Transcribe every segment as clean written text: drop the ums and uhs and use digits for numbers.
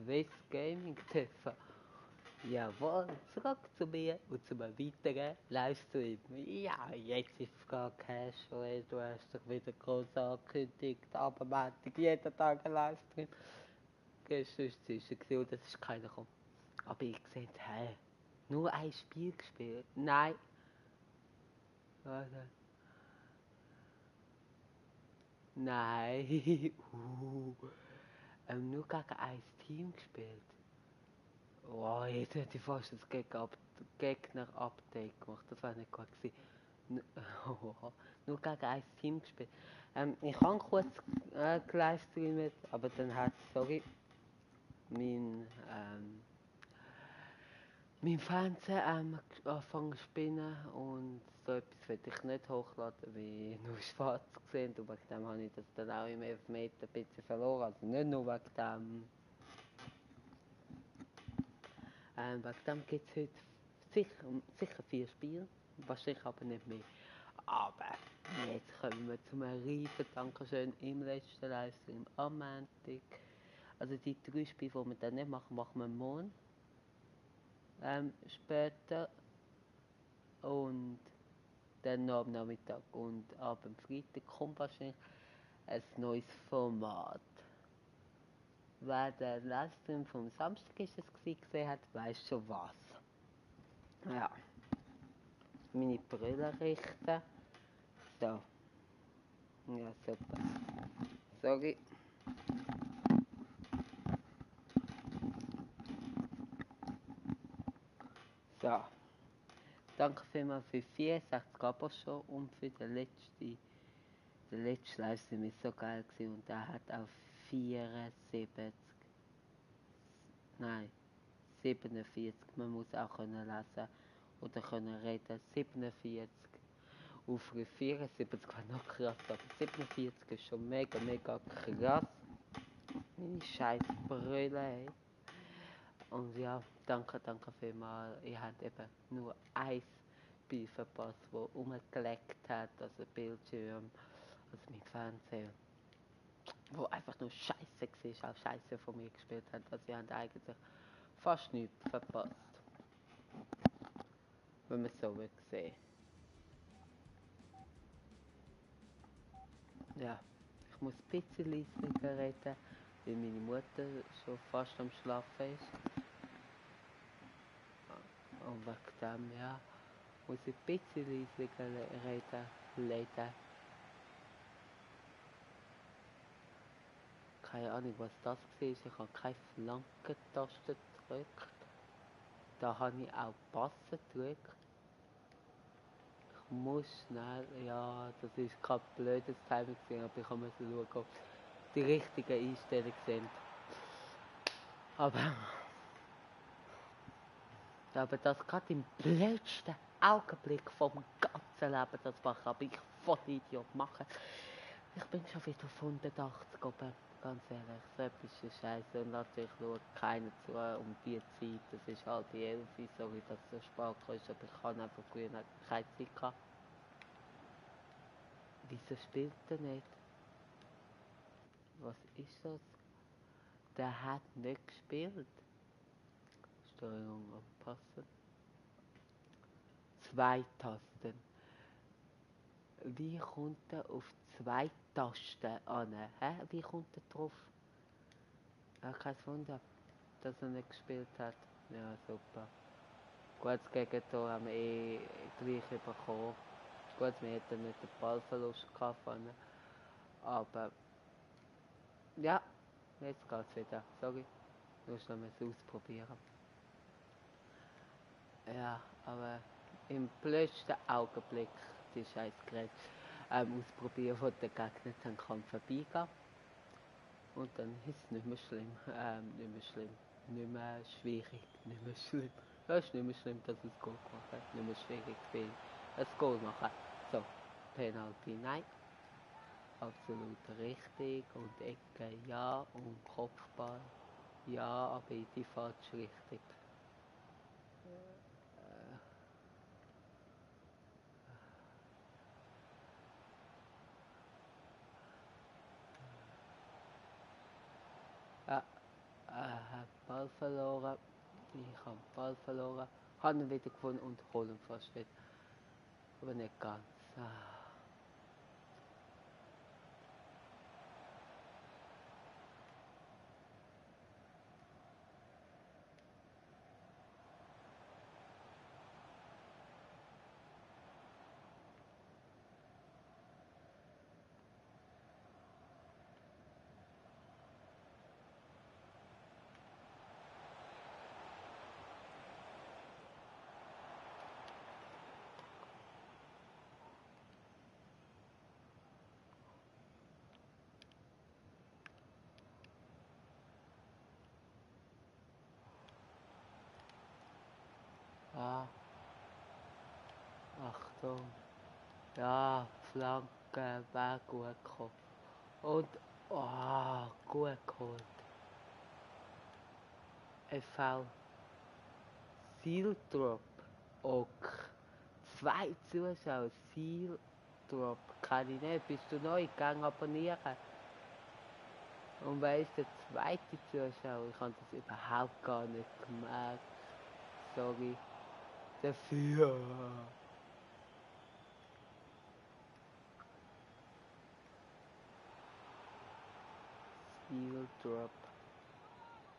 Swiss Gaming TV. Jawohl, zurück zu mir und zu einem weiteren Livestream. Ja, jetzt ist es gar casual, du hast dich wieder groß angekündigt, aber man hat jeden Tag einen Livestream. Gestern war es zwischen und es ist keiner gekommen. Aber ich sehe, hey, nur ein Spiel gespielt? Nein. Warte. Nein. Nur gegen ein Team gespielt. Oh, jetzt hätte ich fast das Gegner-Update gemacht. Das wäre nicht gut gewesen. Nur gegen ein Team gespielt. Ich habe kurz gelivestreamt, aber dann hat, sorry, mein Fernseher angefangen zu spinnen und so etwas will ich nicht hochladen, weil nur schwarz gesehen und wegen dem habe ich das dann auch im Elfmeter ein bisschen verloren. Also nicht nur wegen dem. Wegen dem gibt es heute sicher 4 Spiele, wahrscheinlich aber nicht mehr. Aber jetzt kommen wir zu einem riesen Dankeschön im letzten Livestream am Montag. Also die 3 Spiele, die wir dann nicht machen, machen wir morgen. Später und dann noch am Nachmittag. Und ab dem Freitag kommt wahrscheinlich ein neues Format. Wer den Livestream vom Samstag gesehen hat, weiß schon was. Ja. Meine Brille richten. So. Ja, super. Sorry. So. Danke vielmals für 64 Abos schon und für den letzten Livestream ist so geil gewesen und der hat auf 74, nein, 47, man muss auch können lesen oder können reden, 47. Auf 74 war noch krass, aber 47 ist schon mega krass. Meine scheiß Brille, ey. Und ja, danke vielmals. Ihr habt eben nur ein Spiel verpasst, das umgeleckt hat, also Bildschirm, also mein Fernseher, wo einfach nur scheiße war, auch scheiße von mir gespielt hat. Also ihr habt eigentlich fast nichts verpasst. Wenn man so will sehen. Ja, ich muss ein bisschen leiser reden, weil meine Mutter schon fast am Schlafen ist. Und wegen dem, ja, muss ich ein bisschen leiser reden. Keine Ahnung, was das war. Ich habe keine Flankentaste gedrückt. Da habe ich auch Passen gedrückt. Ich muss schnell, ja, das ist kein blödes Timing gewesen, aber ich musste schauen, ob die richtigen Einstellungen sind. Aber das gerade im blödsten Augenblick vom ganzen Leben, das mache aber ich voll Idiot machen. Ich bin schon wieder auf 180 oben, ganz ehrlich, so etwas ist scheiße und natürlich schaut keiner zu um die Zeit, das ist halb 11, sorry, dass es so spät ist, aber ich habe einfach früher keine Zeit gehabt. Wieso spielt er nicht? Was ist das? Der hat nicht gespielt. Steuerung anpassen. 2 Tasten. Wie kommt er auf 2 Tasten an? Hä? Wie kommt er drauf? Kein Wunder, dass er nicht gespielt hat. Ja, super. Gutes Gegentor haben wir gleich bekommen. Gut, wir hätten nicht den Ballverlust gehabt. Aber ja, jetzt geht's wieder. Sorry, ich muss noch mal ausprobieren. Ja, aber im blödsten Augenblick die scheiß Gerät ausprobieren, wo der Gegner dann kann vorbeigehen. Und dann ist es nicht mehr schlimm. Nicht mehr schwierig, nicht mehr schlimm. Ja, es ist nicht mehr schlimm, dass es Goal gemacht hat. Nicht mehr schwierig, weil es Goal machen. So, Penalty, nein. Absolut richtig. Und Ecke, ja. Und Kopfball, ja, aber in die falsche Richtung. Ball verloren. Ich habe den Ball verloren. Habe ihn wieder gefunden und hole ihn fast wieder. Aber nicht ganz. Ja, Achtung. Ja, Flanke, wäre gut gekommen. Und, gut geholt. FV, Sealdrop, ok. 2 Zuschauer, Sealdrop, kann ich nicht. Bist du neu? Gang abonnieren. Und wer ist der zweite Zuschauer? Ich habe das überhaupt gar nicht gemerkt. Sorry. Dafür. Sealdrop.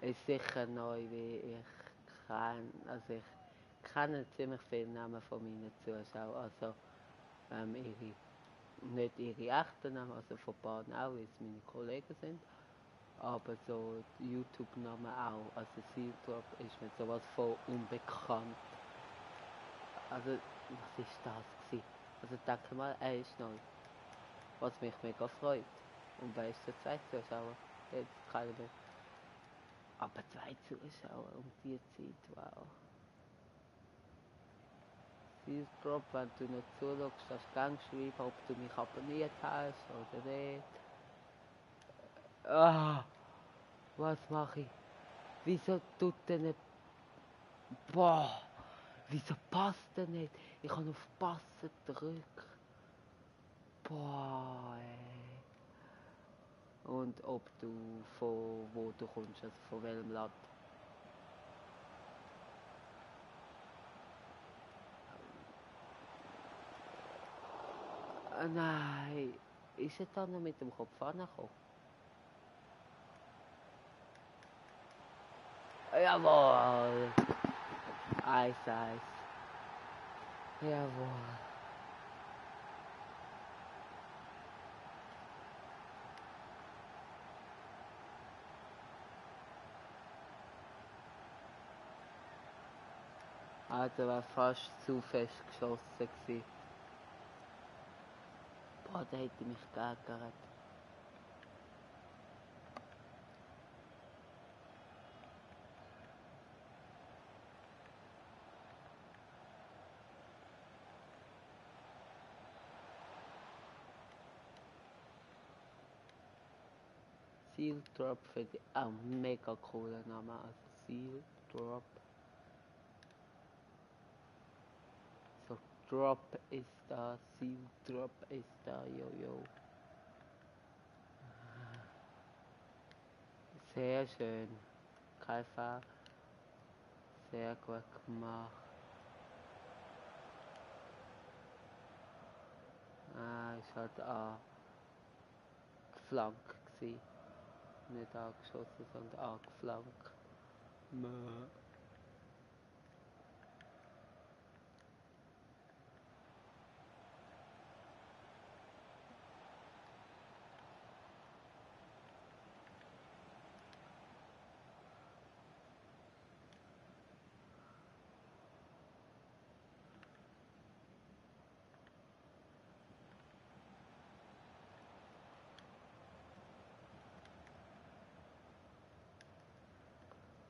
Ist sicher neu, wie ich kann. Also ich kenne ziemlich viele Namen von meinen Zuschauern. Also nicht ihre echten Namen, also von Bahn auch, weil es meine Kollegen sind. Aber so YouTube-Namen auch. Also Sealdrop ist mir sowas von unbekannt. Also, was ist das gewesen? Also denke mal, er ist neu. Was mich mega freut. Und wer ist der zweite Zuschauer? Jetzt keiner mehr. Aber 2 Zuschauer um die Zeit, wow. Sealdrop, wenn du noch zuschaust, darfst du gerne schreiben, ob du mich abonniert hast oder nicht. Was mache ich? Wieso tut der nicht... Boah! Wieso passt der nicht? Ich kann auf Passen drücken. Boah, ey. Und ob du von wo du kommst, also von welchem Land. Nein, ist er dann noch mit dem Kopf angekommen? Jawohl! 1-1. Jawohl. Alter, war fast zu fest geschossen gewesen. Boah, der hätte mich geärgert. Sealdrop finde ich auch mega cooler Name. Also Sealdrop. So, Drop ist da, Sealdrop ist da, jojo. Sehr schön. Kaifa. Sehr gut gemacht. Ist halt angeflankt gewesen. Nicht angeschossen, sondern angeflankt.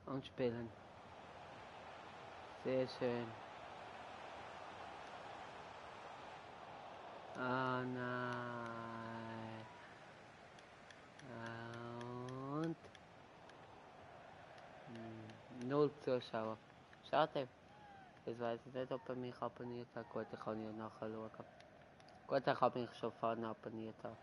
Und spielen. Sehr schön. Ah nein. Und 0 Zuschauer. Schade. Jetzt weiß ich nicht, ob er mich abonniert hat. Gut, ich kann ja nachher schauen. Gut, er kann mich schon vorne abonniert haben.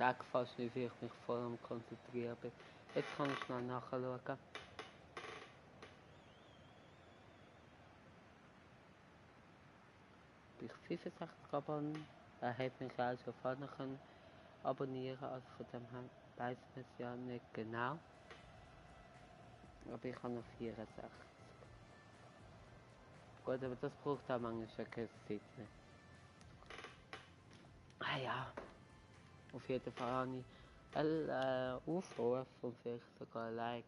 sage fast nicht, wie ich mich voll am Konzentrieren bin. Jetzt kann ich schnell nachschauen. Bin ich 65 Abonnenten? Er hat mich auch schon vorne können abonnieren, also von dem her weiss man es ja nicht genau. Aber ich habe noch 64. Gut, aber das braucht auch manchmal keine Zeit mehr. Ah ja, auf jeden Fall habe ich einen Aufruf und vielleicht sogar ein Like.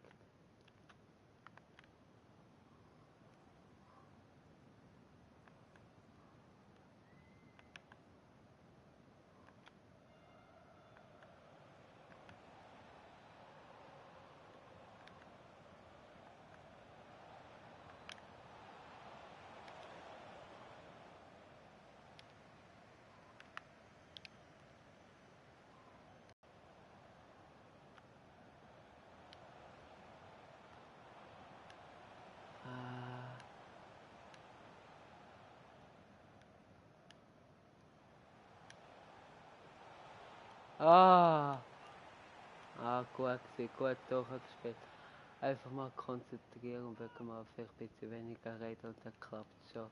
Ah, gut gewesen, gut durchgespielt. Einfach mal konzentrieren und wirklich mal vielleicht ein bisschen weniger reden und dann klappt es schon.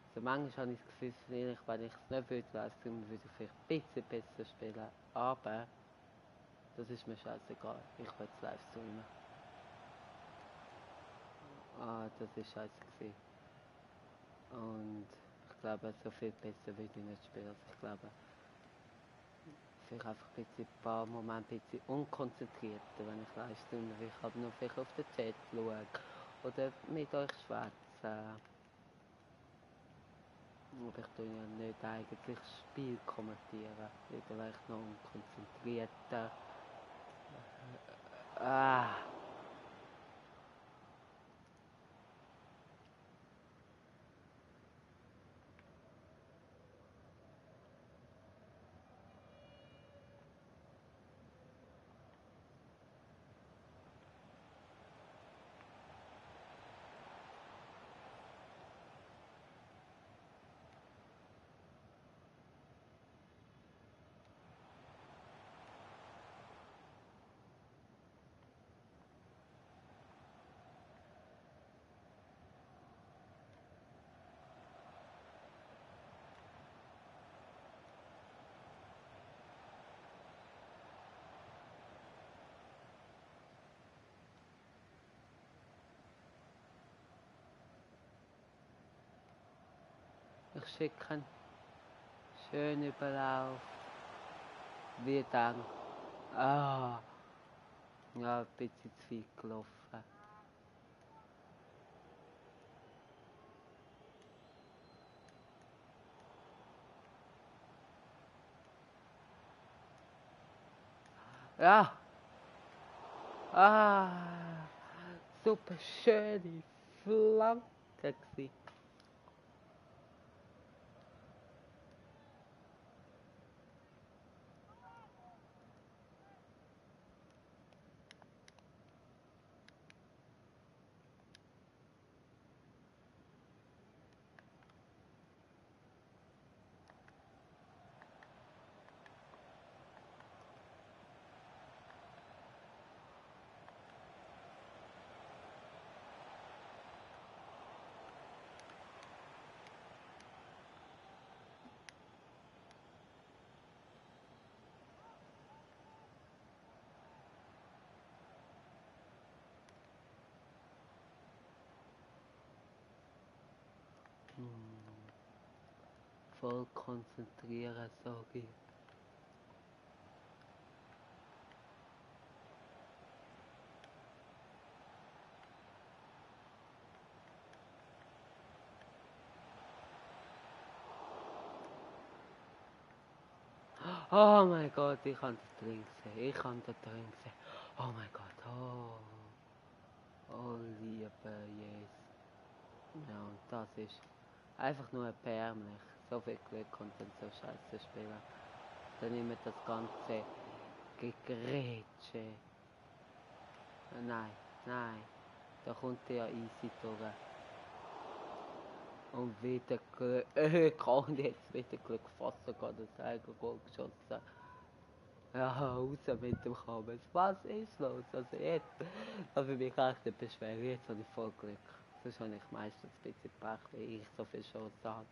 Also manchmal habe ich das Gefühl, vielleicht, wenn ich es nicht würde, livestreamen, würde ich vielleicht ein bisschen besser spielen. Aber das ist mir scheißegal. Ich will es livestreamen. Das ist scheiße gewesen. Und ich glaube, so viel besser würde ich nicht spielen. Also ich glaube, vielleicht einfach ein paar Momente ein bisschen unkonzentrierter, wenn ich livestreame, weil ich halt nur vielleicht auf den Chat schaue oder mit euch schwätzen. Aber ich tue ja nicht eigentlich das Spiel kommentieren, wieder wäre ich noch unkonzentrierter. Ich schicke einen schönen Überlauf. Wie dann? Ja, ein bisschen zu viel gelaufen. Ja. Super schöne Flanke gewesen. Voll konzentrieren, sage ich. Oh mein Gott, ich kann da drin sehen. Ich kann da drin sehen. Oh mein Gott, oh liebe Jesus. Ja, und das ist einfach nur erbärmlich. So viel Glück und dann so scheiße spielen. Dann immer das ganze Gegrätsche. Nein, da kommt der ja easy durch. Und wieder Glück, kann jetzt wieder Glück fassen, kann das Eigengoal geschossen. Ja, raus mit dem Kabel. Was ist los? Also jetzt, also für mich echt nicht beschweren, jetzt habe ich voll Glück. Sonst habe ich meistens ein bisschen Pech, weil ich so viel Chance habe.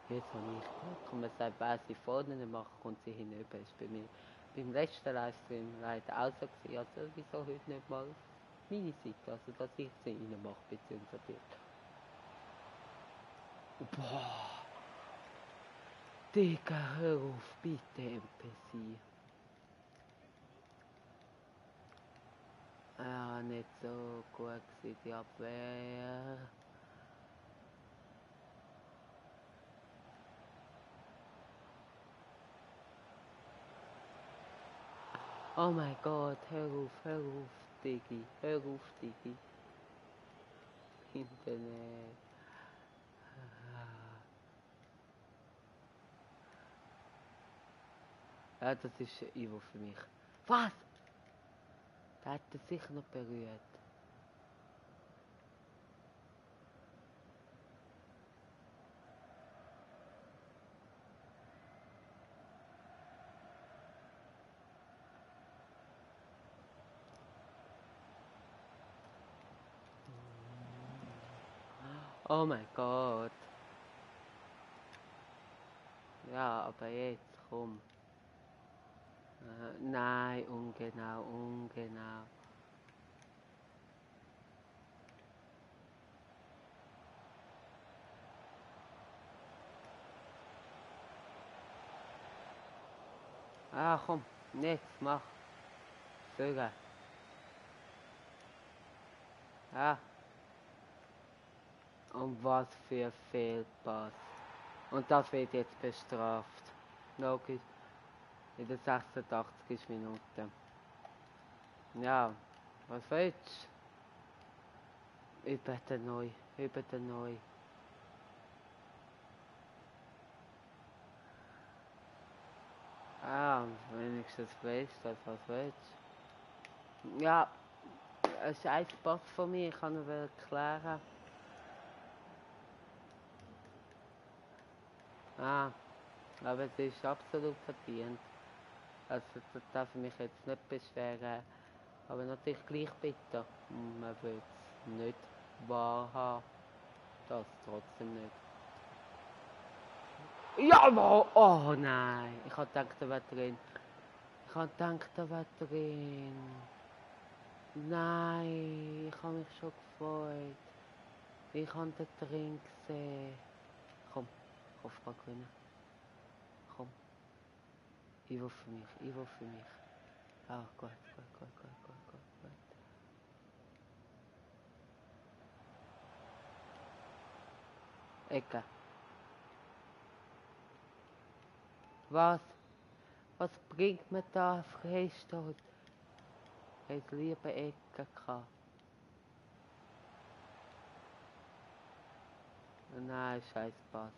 Jetzt habe ich Glück und man sagt, wer sie vorne macht, kommt sie hinüber. Das ist bei mir beim letzten Livestream leider auch so gewesen. Also wieso heute nicht mal meine Seite, also dass ich sie reinmache, beziehungsweise. Boah, Digga, hör auf, bitte NPC. Ja, nicht so gut gewesen, die Abwehr. Oh mein Gott, hör auf, Digi, hör auf, Digi. Internet. Ja, das ist Ivo für mich. Was? Der hat das sicher noch berührt. Oh mein Gott. Ja, aber jetzt, komm. Nein, ungenau, ungenau. Ah, komm, jetzt, mach. Vögel. Ja. Und was für Fehlpass. Und das wird jetzt bestraft. Logisch. In der 86. Minute. Ja, was willst du? Über den Neu, über den Neu. Ah, wenigstens weißt du, was willst du? Ja, ein scheiß Pass von mir, ich kann ihn erklären. Ah, aber es ist absolut verdient. Also, das darf ich mich jetzt nicht beschweren. Aber natürlich gleich bitter. Man will es nicht wahrhaben. Das trotzdem nicht. Ja, aber, oh nein. Ich habe gedacht, er wäre drin. Ich habe gedacht, er wäre drin. Nein, ich habe mich schon gefreut. Ich habe den drin gesehen. Komm, ich hoffe, wir gewinnen. Komm. Ivo für mich, Ivo für mich. Ah, gut. Ecke. Was? Was bringt mir da Freistoß? Ich liebe Ecke gehabt. Nein, scheiß Pass.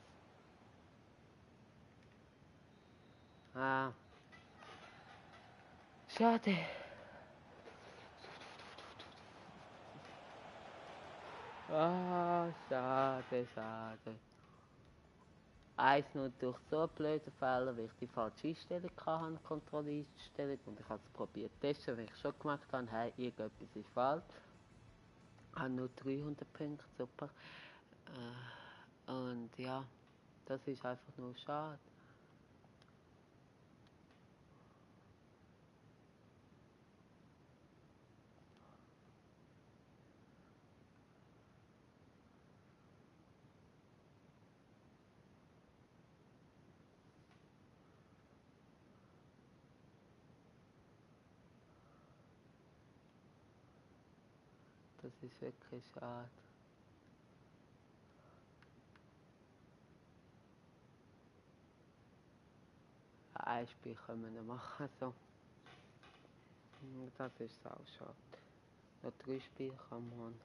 Ah. Schade. Ah, schade. 1-0 durch so einen blöden Fehler, weil ich die falsche Einstellung hatte, Kontrolleinstellung. Und ich habe es probiert zu testen, weil ich schon gemerkt habe, hey, irgendetwas ist falsch. Ich habe nur 300 Punkte, super. Und ja, das ist einfach nur schade. Das ist wirklich schade. Ein Spiel können wir noch machen, so. Das ist auch schade. Noch 3 Spiele kann man.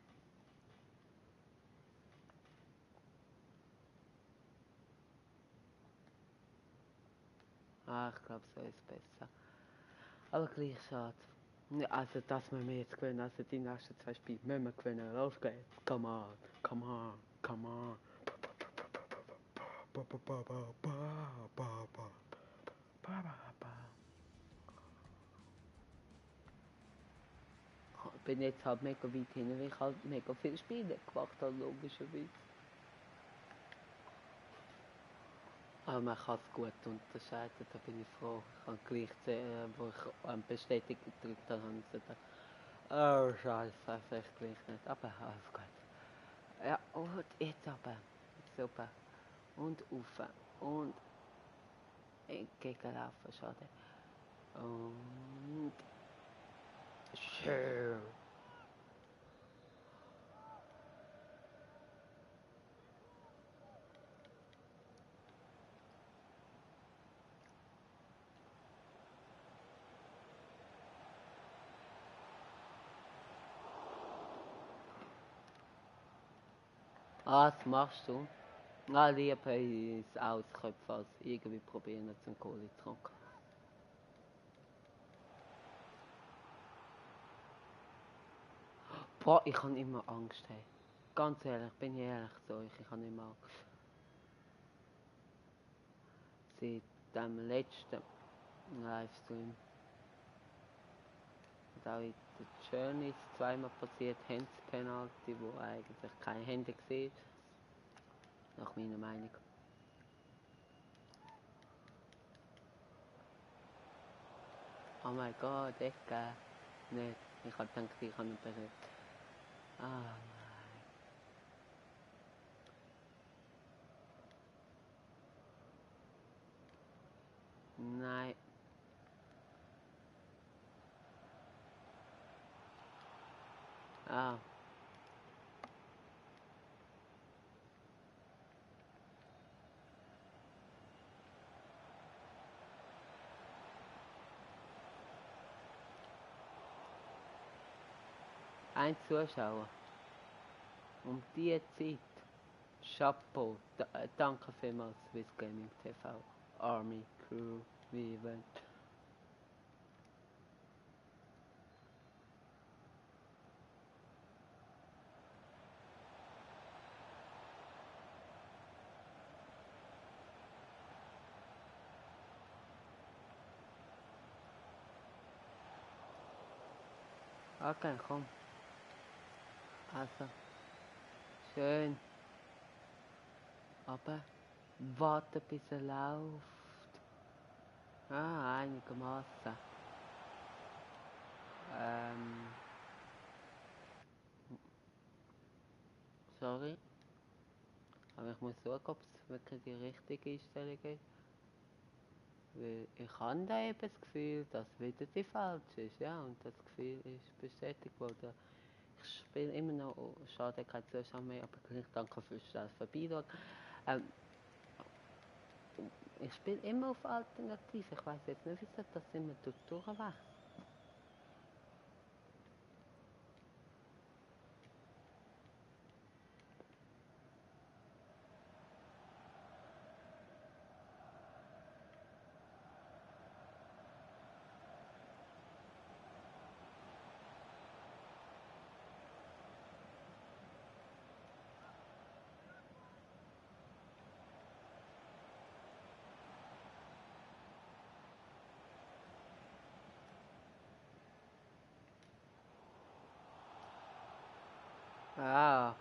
Ah, ich glaube, so ist es besser. Aber gleich schade. Ja, also, dass wir jetzt gewinnen, also die nächsten 2 Spiele müssen wir gewinnen. Los geht's. Come on. Ba, ba, ba, ba, ba, ba, ba, ba, ba, ba. bin jetzt halt mega weit hin, weil ich halt mega viele Spiele gemacht habe, logischerweise. Aber man kann es gut unterscheiden, da bin ich froh. Ich habe gleich, wo ich Bestätigung gedrückt habe, habe ich gesagt, oh Scheiße, vielleicht gleich nicht, aber alles gut. Ja, und jetzt aber, super. Und rauf. Und gegenlaufen, schade. Und schön. Ah, was machst du? Ah, lieber ins Ausköpfen als irgendwie probieren zum Kohle zu trinken. Boah, ich habe immer Angst. Hey. Ganz ehrlich, bin ich ehrlich zu euch, ich habe immer Angst. Seit dem letzten Livestream. Und auch in der Journey ist zweimal passiert, Hands-Penalty, wo eigentlich kein Hände war. Nach meiner Meinung. Oh mein Gott, Ecke. Nicht. Ich habe gedacht, ich habe ihn berührt. Ah nein. Nein. Ah. Ein Zuschauer. Um diese Zeit. Chapeau. Danke vielmals, Swiss Gaming TV. Army, Crew, wie wollt. Okay, komm. Also, schön. Aber warte, bis er läuft. Ah, einigermaßen. Sorry. Aber ich muss schauen, ob es wirklich die richtige Einstellung ist. Weil ich habe da eben das Gefühl, dass wieder die falsche ist. Ja, und das Gefühl ist bestätigt worden. Ich spiele immer noch, oh, schade, kein Zuschauer mehr, aber gleich danke fürs Vorbeischauen. Ich spiele immer auf Alternativ. Ich weiß jetzt nicht, wieso das immer durchwechselt. Ah,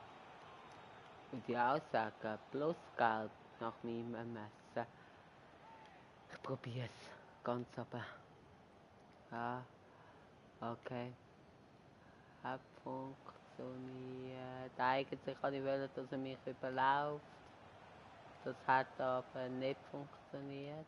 und die Aussage, plus Geld nach meinem Ermessen. Ich probiere es. Ganz aber. Ah, okay. Hat funktioniert. Eigentlich kann ich wollen, dass er mich überläuft. Das hat aber nicht funktioniert.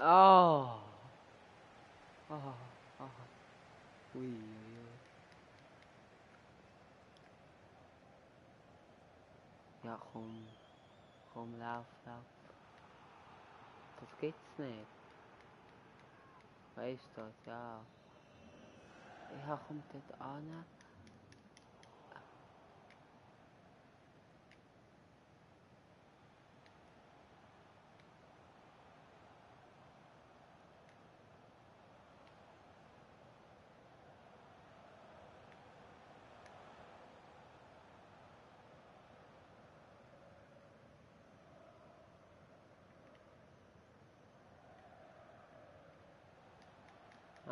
Oh. Oh. Oh. Ui, ui, ui. Ja, komm. Komm, lauf, lauf. Das gibt's nicht. Weißt du das? Ja. Ja, komm dort an.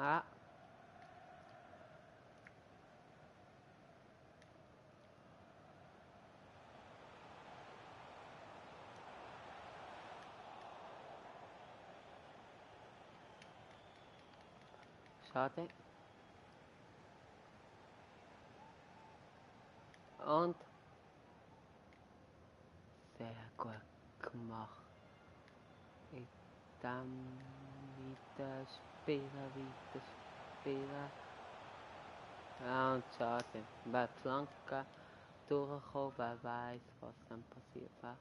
Ah. Schade. Und sehr gut gemacht. Dann weiter spielen. Ja, und schade. Bei Flanke durchgekommen, wer weiß, was dann passiert war.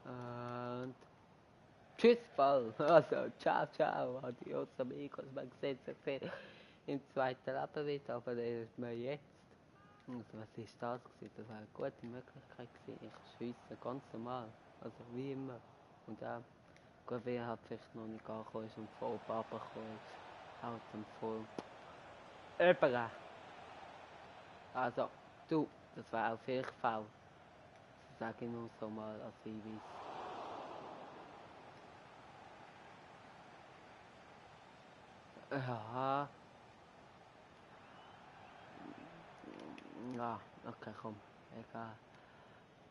Und tschüss, Ball. Also, ciao, adios, amigos. Man sieht sich im zweiten Leben wieder, aber das ist mir jetzt. Also, was ist das gewesen? Das war eine gute Möglichkeit gewesen. Ich schiesse ganz normal. Also, wie immer. Und ja, gut, wer hat vielleicht noch nicht angekommen ist und von oben runtergekommen ist. Haut dann voll. Überall. Also, du, das war auch vielleicht faul. Das sage ich nur so mal als Hinweis. Ja. Ja, okay, komm. Egal.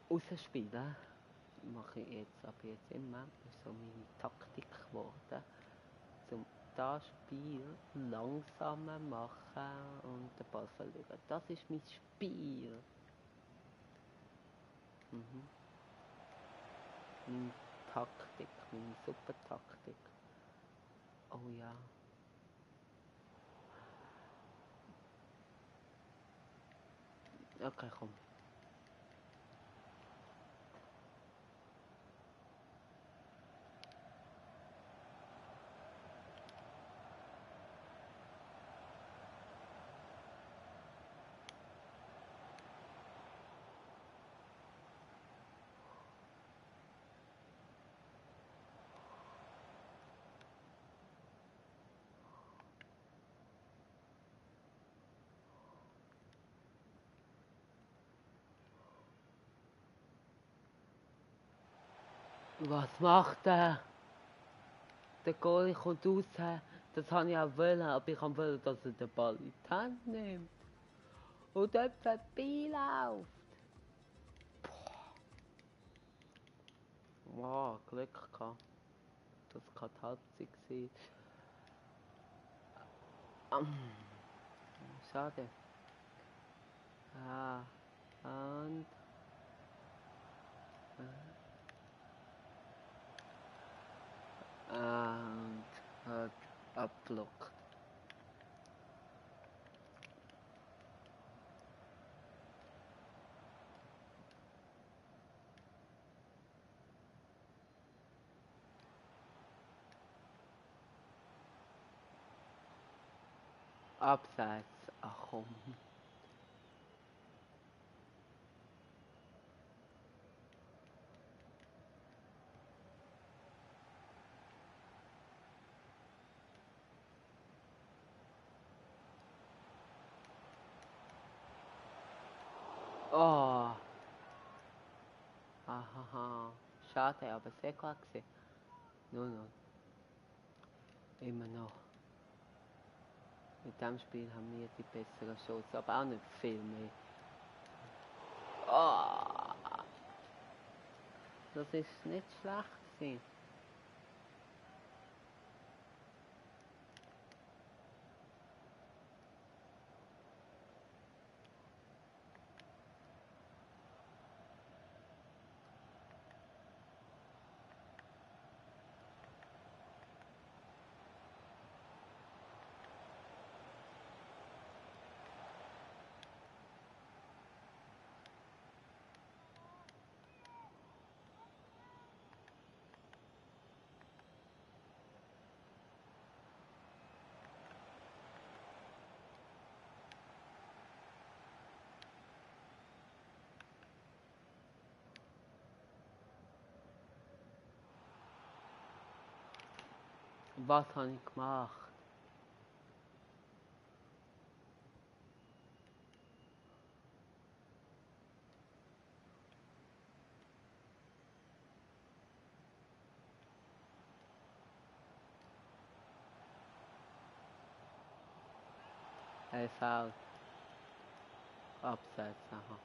Rausspielen mache ich jetzt ab jetzt immer. Das ist so meine Taktik geworden. Zum das Spiel langsamer machen und den Ball verlieren. Das ist mein Spiel. Meine Taktik, meine super Taktik. Oh ja. Okay, komm. Was macht er? Der Goalie kommt raus. Das habe ich auch wollen, aber ich wollte, dass er den Ball in die Hand nimmt. Und dort vorbeiläuft. Wow, Glück gehabt. Das kann die Halbzeit sein. Schade. Ah, und... Und hat abblockt. Abseits. Ach komm. Oh. Ahaha. Schade, aber sehr gut gewesen. Nun. Immer noch. In diesem Spiel haben wir die bessere Chance, aber auch nicht viel mehr. Oh. Das ist nicht schlecht gewesen. Was habe ich gemacht? Foul. Abseits, aha.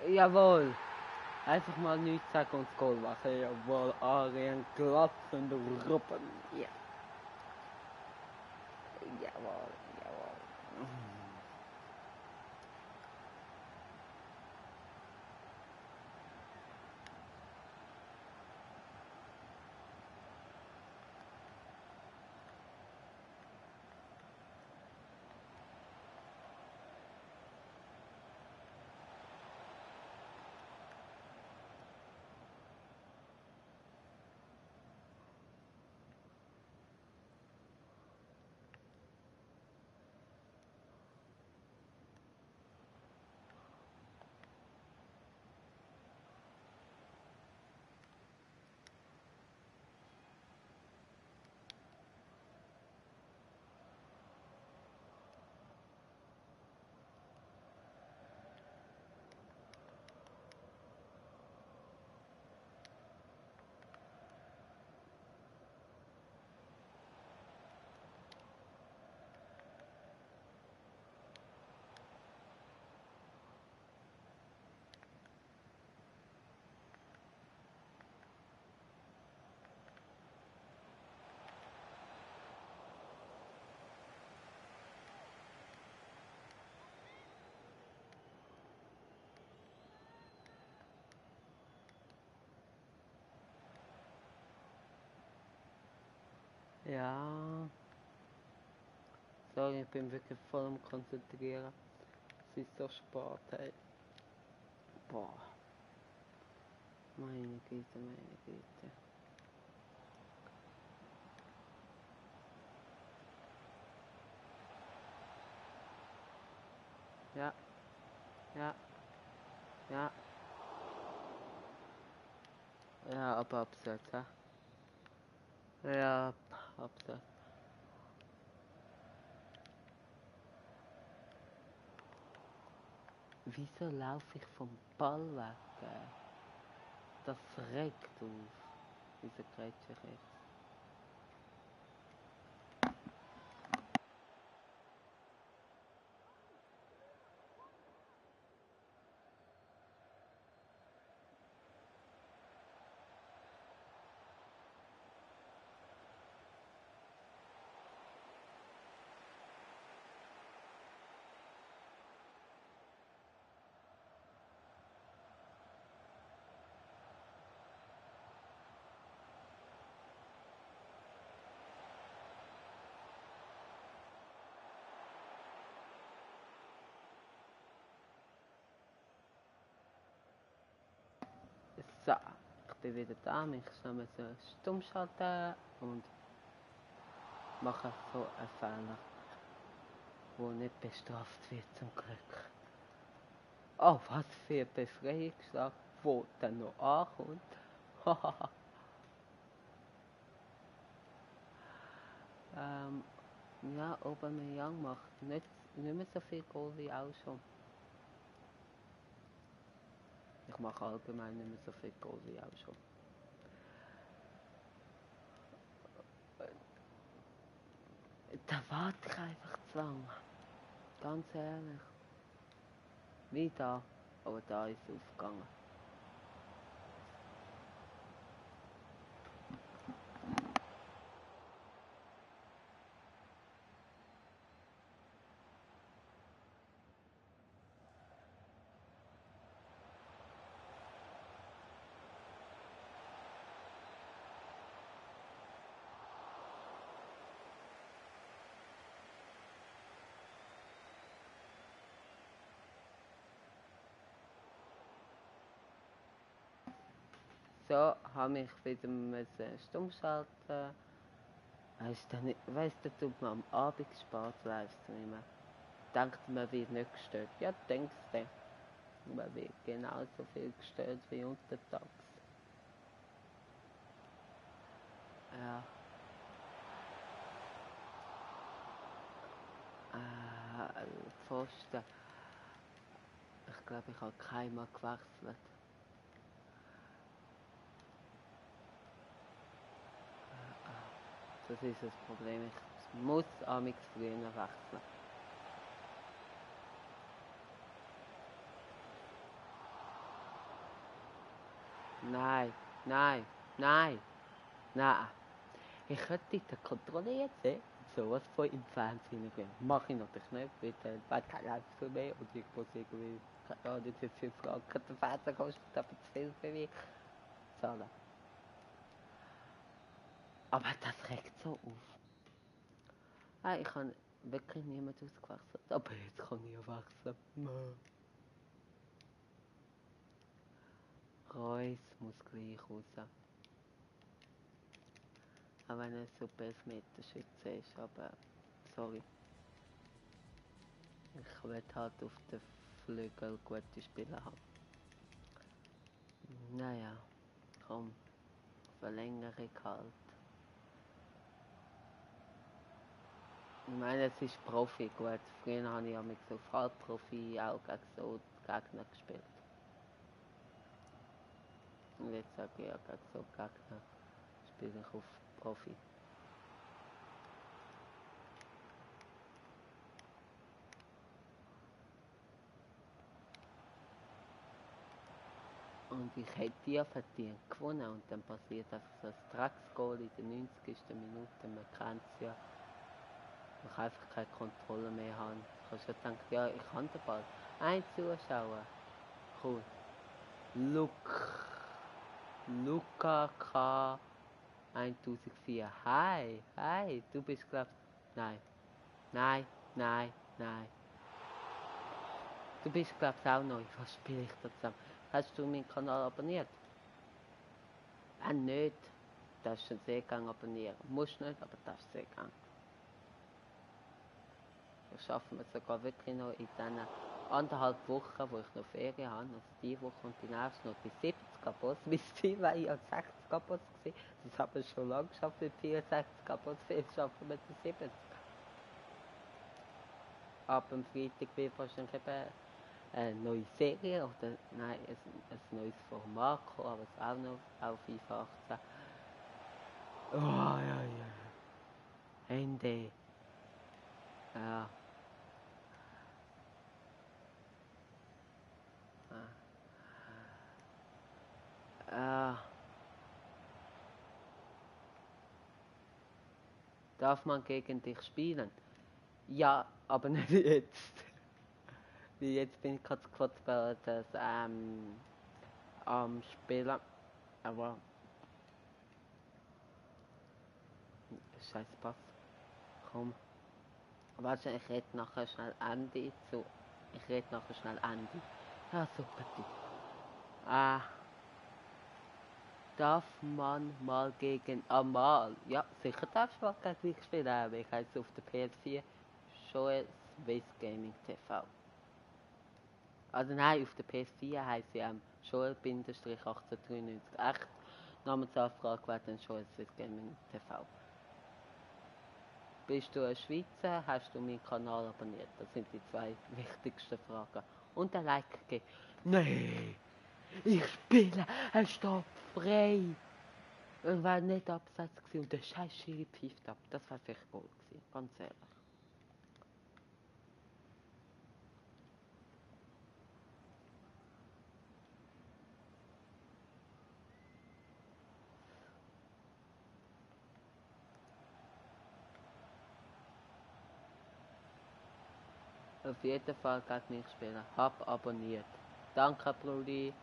Jawohl! Einfach mal nichts sagen und das Goal machen. Jawohl, Arjen glatzende Ruppen. Ja. Jawohl, jawohl. Ja. Sorry, ich bin wirklich voll am Konzentrieren. Es ist so spät, hey. Boah. Meine Güte, meine Güte. Ja, ja, ja. Ja, aber abseits, ja. Ja, abseits. Wieso laufe ich vom Ball weg? Das regt auf. Wieso grätsche ich jetzt? So, ich bin wieder da. Ich schnell so stumm schalten und mache so einen Fehler, der nicht bestraft wird zum Glück. Oh, was für ein Befreiungsschlag, wo dann noch ankommt. Ja, Aubameyang macht nicht mehr so viel Goal wie auch schon. Ich mache allgemein nicht mehr so viel Goal wie auch schon. Da warte ich einfach zu lang. Ganz ehrlich. Wie da. Aber da ist es aufgegangen. So, habe ich wieder stumm schalten. Weißt du, tut man am Abend Spaß livestreamen. Denkt man wird nicht gestört. Ja, denkst du. Man wird genauso viel gestört wie untertags. Ja. Pfosten. Ich glaube, ich habe keinmal gewechselt. Das ist das Problem. Ich muss amigs früher wechseln. Nein, nein, nein, nein. Ich könnte die Kontrolle jetzt sehen. Sowas von im Fernsehen gehen. Mach ich natürlich nicht, weil der kein Live für mich und ich muss irgendwie, ja, nicht für 5 Franken der Fernseher kostet, aber zu viel für mich zahlen. Aber das regt so auf. Ich habe wirklich niemand ausgewechselt, aber jetzt kann ich ja wechseln. Reus muss gleich raus. Auch wenn er ein super Elfmeterschütze ist, aber sorry. Ich will halt auf den Flügel gute Spieler haben. Naja, komm, Verlängerung halt. Ich meine, es ist Profi, gut. Früher habe ich ja mit so Halbprofi auch gegen so Gegner gespielt. Und jetzt sage ich ja, gegen so Gegner spiele ich auf Profi. Und ich hätte ja verdient gewonnen und dann passiert einfach so ein Drecksgoal in der 90. Minute. Man kennt es ja. Ich einfach keine Kontrolle mehr habe. Ich habe schon gedacht, ja, ich habe den Ball. Ein Zuschauer. Cool. Luca K. 1004. Hi, hi, du bist glaub. Nein. Nein, nein, nein. Du bist glaub auch neu. Was spiele ich da zusammen? Hast du meinen Kanal abonniert? Wenn nicht, darfst du den Seegang abonnieren. Musst nicht, aber darfst den Seegang. Das schaffen wir sogar wirklich noch in diesen 1,5 Wochen, wo ich noch Ferien habe. Also die Woche und die nächste noch bei 70 Abos. Bis Ziel war ich an 60 Abos gewesen. Das haben wir schon lange geschafft mit 64 Abos. Jetzt schaffen wir die 70. Ab dem Freitag wird wahrscheinlich eben eine neue Serie oder nein, ein neues Format kommen, aber es auch noch auf FIFA 18. Oh, ja. Ende. Ja. Darf man gegen dich spielen? Ja, aber nicht jetzt. Wie jetzt bin ich gerade kurz bei das am Spielen. Aber scheiß Pass. Komm. Warte, ich rede nachher schnell Andy zu. Ich rede nachher schnell Andy. Ja, super Typ. Darf man mal gegen Amal? Ja, sicher darfst du mal gegen dich spielen, aber ich heiße auf der PS4 Joel Swiss Gaming TV. Also nein, auf der PS4 heisst sie Joel-1893. Echt, Namensanfrage wäre dann Joel Swiss Gaming TV. Bist du ein Schweizer? Hast du meinen Kanal abonniert? Das sind die 2 wichtigsten Fragen. Und ein Like geben. Nein! Ich spiele, er steht frei! Er war nicht abseits gewesen und der scheiß Schiri pfeift ab. Das war vielleicht Goal gewesen, ganz ehrlich. Auf jeden Fall gegen mich spielen. Hab abonniert. Danke, Brudi.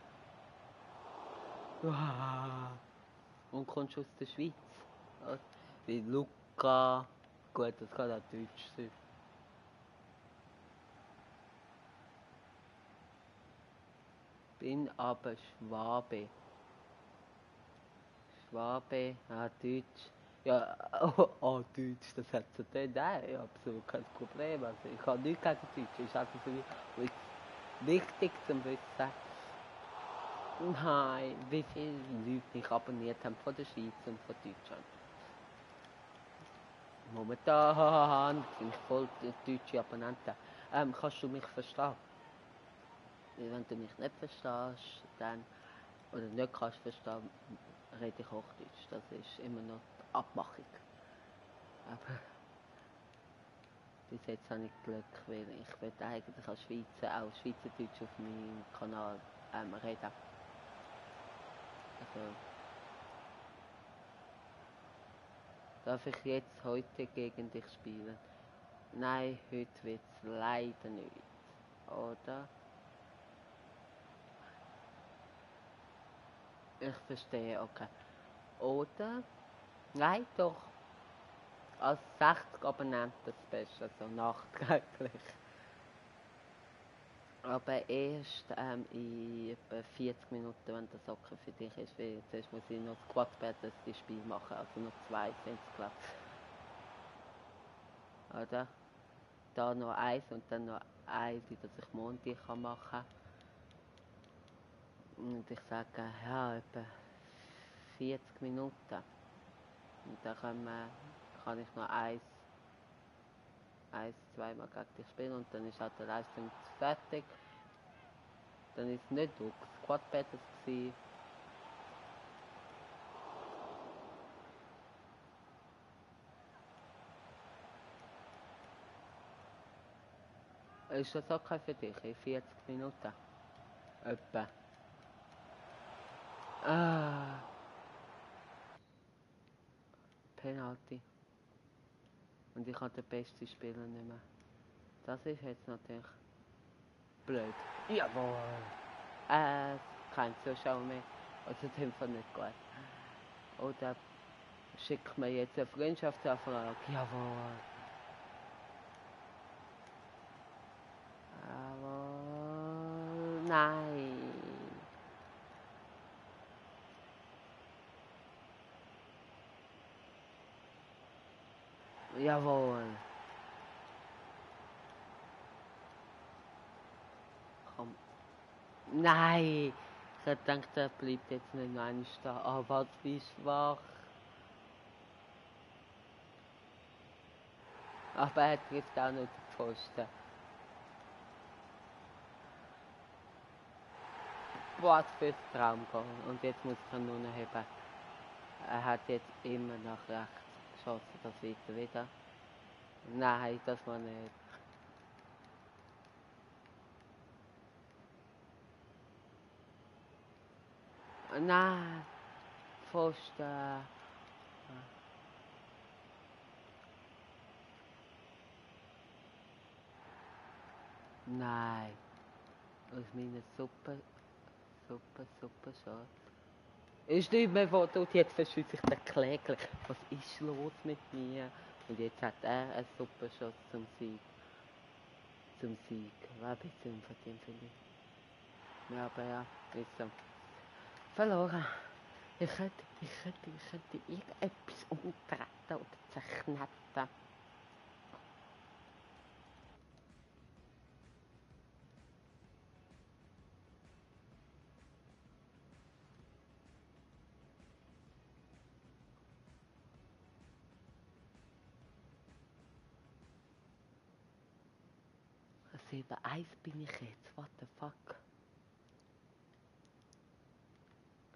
Und kommst aus der Schweiz? Wie Luca. Gut, das kann auch Deutsch sein. Bin aber Schwabe. Schwabe, Deutsch. Ja, Deutsch, das hat so den, nein, ich habe absolut kein Problem. Also ich habe nichts gegen Deutsch. Ist einfach für mich wichtig zum Wissen. Nein, wie viele Leute mich abonniert haben von der Schweiz und von Deutschland. Momentan sind voll deutsche Abonnenten. Kannst du mich verstehen? Weil wenn du mich nicht verstehst, dann, oder nicht kannst verstehen, rede ich Hochdeutsch. Das ist immer noch die Abmachung. Aber bis jetzt habe ich Glück, weil ich will eigentlich als Schweizer auch Schweizerdeutsch auf meinem Kanal reden. Also, darf ich jetzt heute gegen dich spielen? Nein, heute wird es leider nicht. Oder? Ich verstehe, okay. Oder? Nein, doch. Als 60 Abonnenten Special, also nachträglich. Aber erst in etwa 40 Minuten, wenn das okay für dich ist, weil zuerst muss ich noch das Squad Battles die Spiel machen, also noch 2 sind es, glaube ich. Oder? Da noch eins und dann noch eins, das ich Montag machen kann. Und ich sage, ja, etwa 40 Minuten. Und dann kann ich noch eins, zweimal gegen dich spielen und dann ist auch der Livestream fertig. Dann ist es nicht durch Squad Battles gewesen. Ist das okay für dich in 40 Minuten? Etwa. Ah, Penalty. Und ich habe den besten Spieler nicht mehr. Das ist jetzt natürlich blöd. Jawohl. Kein Zuschauer mehr. Also in dem Fall nicht gut. Oder schickt mir jetzt eine Freundschaftsanfrage. Jawohl. Jawohl. Nein. Jawohl. Komm. Nein. Ich dachte, der bleibt jetzt nicht noch einmal da. Oh, was wie schwach. Aber er trifft auch noch den Pfosten. Was fürs Traumgoal. Und jetzt muss er nur noch heben. Er hat jetzt immer nach rechts geschossen, das weiter wieder. Nein, das war nicht. Nein, Pfosten. Nein. Aus meiner super Schatz. Ist nicht mehr wo und jetzt verschützt sich der Klägler. Was ist los mit mir? Und jetzt hat er einen super Schuss zum Sieg. War ein bisschen unverdient, finde ich. Ja, aber ja, ist so. Verloren. Ich könnte irgendetwas umtreten oder zerknetten. Also über 1 bin ich jetzt. What the fuck?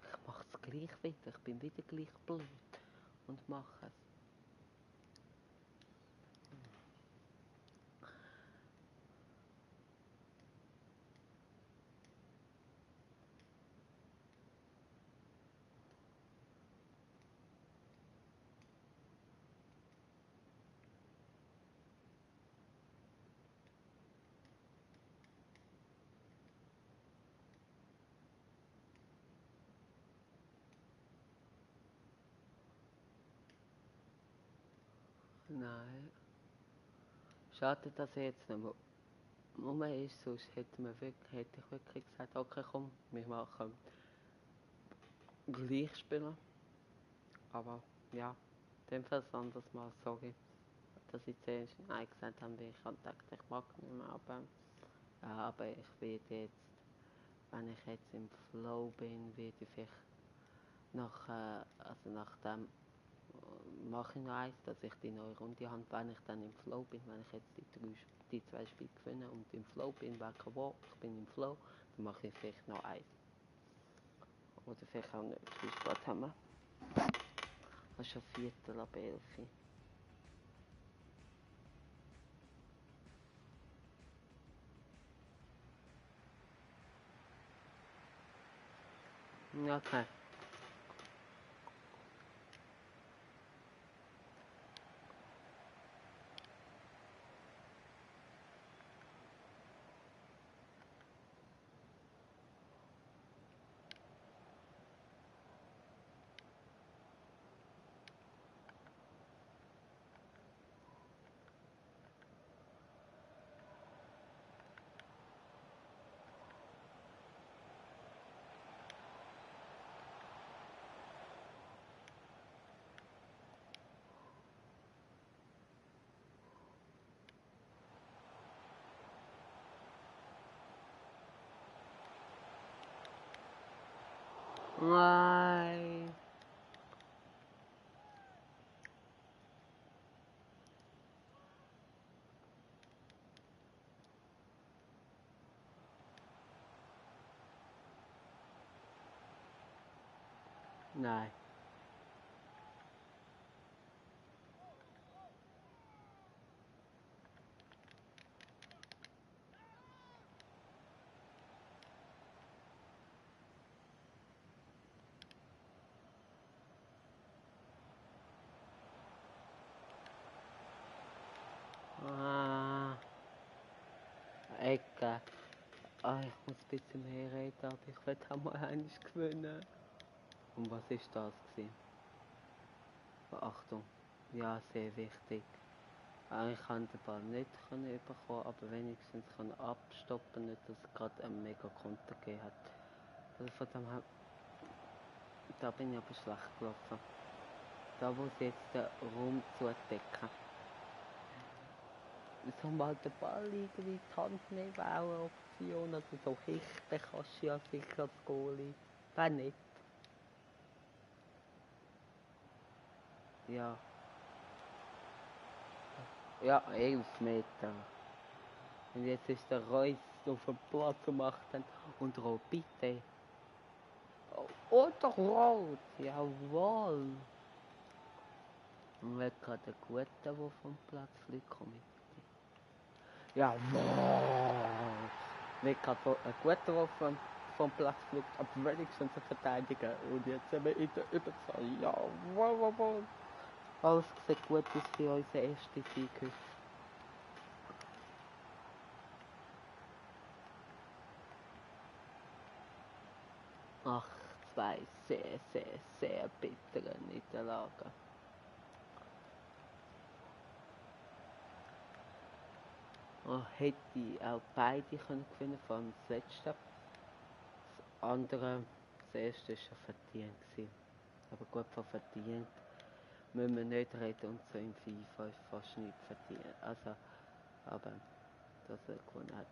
Ich mach's gleich wieder. Ich bin wieder gleich blöd. Und mache es. Nein. Schade, dass er jetzt nicht mehr rum ist, sonst hätte ich wirklich gesagt, okay komm, wir machen gleich spielen. Aber ja, in dem Fall ein anderes Mal, sorry, dass ich zuerst Nein gesagt habe, weil ich dachte, ich mag nicht mehr, aber ich werde jetzt, wenn ich jetzt im Flow bin, werde ich vielleicht nach dem mache ich noch eins, dass ich die neue Runde habe, wenn ich dann im Flow bin, wenn ich jetzt die 2 Spiele gewinne und im Flow bin, merke, wow, ich bin im Flow, dann mache ich vielleicht noch eins. Oder vielleicht auch nicht. Wie spät haben wir? Das ist schon 11:45. Okay. Nein. Nein. Ah, Ecke. Ah, ich muss ein bisschen mehr reden, aber ich will auch mal eines gewinnen. Und was ist das gewesen? Achtung. Ja, sehr wichtig. Ich kann den Ball nicht bekommen, aber wenigstens kann abstoppen, nicht dass es gerade einen mega Konter gegeben hat. Also von dem her, da bin ich aber schlecht gelaufen. Da wo sie jetzt den Raum zudecken. So mal den Ball irgendwie in die Hand nehmen, wäre auch eine Option. Also so hichten kannst du ja sicher als Goalie. Wenn nicht. Ja. Ja, 11 Meter. Und jetzt ist der Reus auf dem Platz gemacht und rot, bitte. Oder rot, jawohl. Und wird gerade ein Guter, der vom Platz fliegt, komm mit. Jawohl. Wird gerade ein Guter, der vom Platz fliegt, aber wenigstens ein Verteidiger. Und jetzt sind wir in der Überzahl. Jawohl. Alles sieht gut aus für unseren ersten Sieg heute. 8:2, sehr, sehr, sehr bittere Niederlage. Hätte auch beide können gewinnen, vor allem das letzte. Das andere, das erste war schon verdient gewesen. Aber gut, von verdient müssen wir nicht reden und so im FIFA ist fast nichts verdient. Also, aber, dass er gewonnen hat.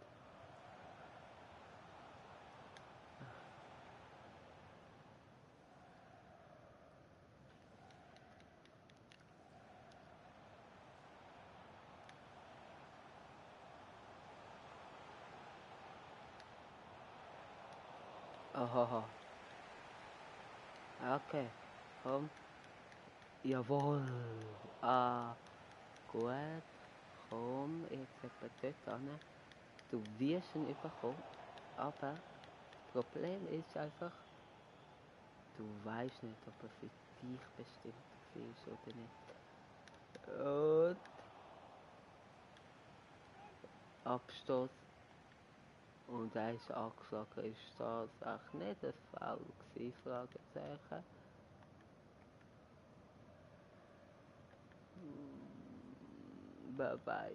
Aha, okay, komm. Jawohl. Ah, gut. Komm, jetzt etwa dort hin. Du wirst ihn bekommen, aber das Problem ist einfach, du weißt nicht, ob er für dich bestimmt war oder nicht. Und Abstoß und er ist angeschlagen. Ist das auch nicht ein Foul gewesen? Fragezeichen. Wer weiß.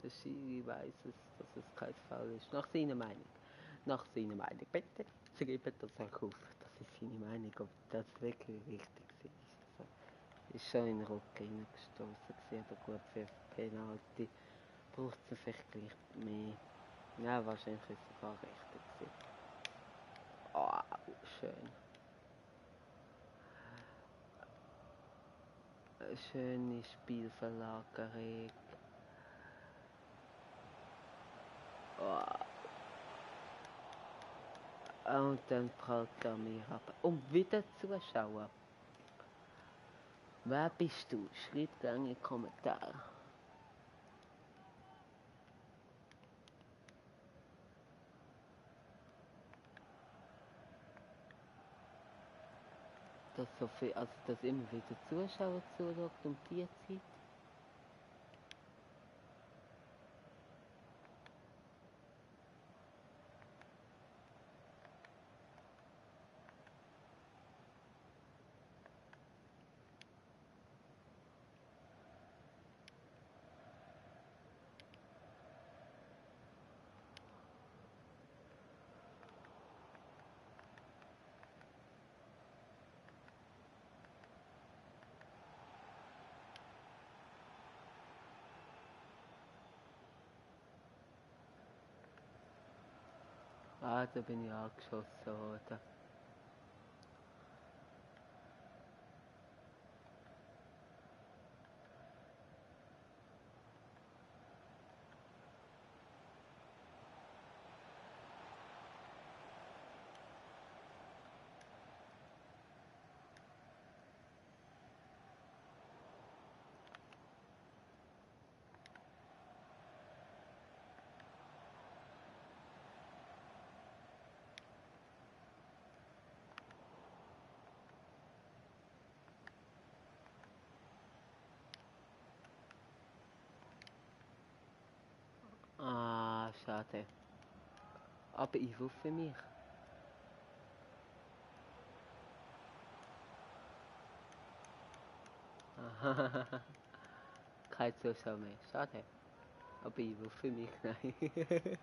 Der Schiri weiß es, dass es kein Foul ist. Nach seiner Meinung. Nach seiner Meinung. Bitte schreibt das auch auf. Das ist seine Meinung, ob das wirklich richtig ist. Also, ist schon in den Rücken reingestoßen gewesen, aber gut, für Penalty braucht es vielleicht gleich mehr. Ja, wahrscheinlich ist es sogar richtig gewesen. Oh, schön. schöne Spielverlagerung. Oh. Und dann fragt er mich ab. Und wieder Zuschauer. Wer bist du? Schreib gerne in die Kommentare. Dass so viel, also dass immer wieder Zuschauer zuschaut um die Zeit. Ah, da bin ich angeschossen worden. Ah, schade. Aber ich wusste mich. Kein Zuschauer mehr. Schade. Aber ich wusste mich, nein.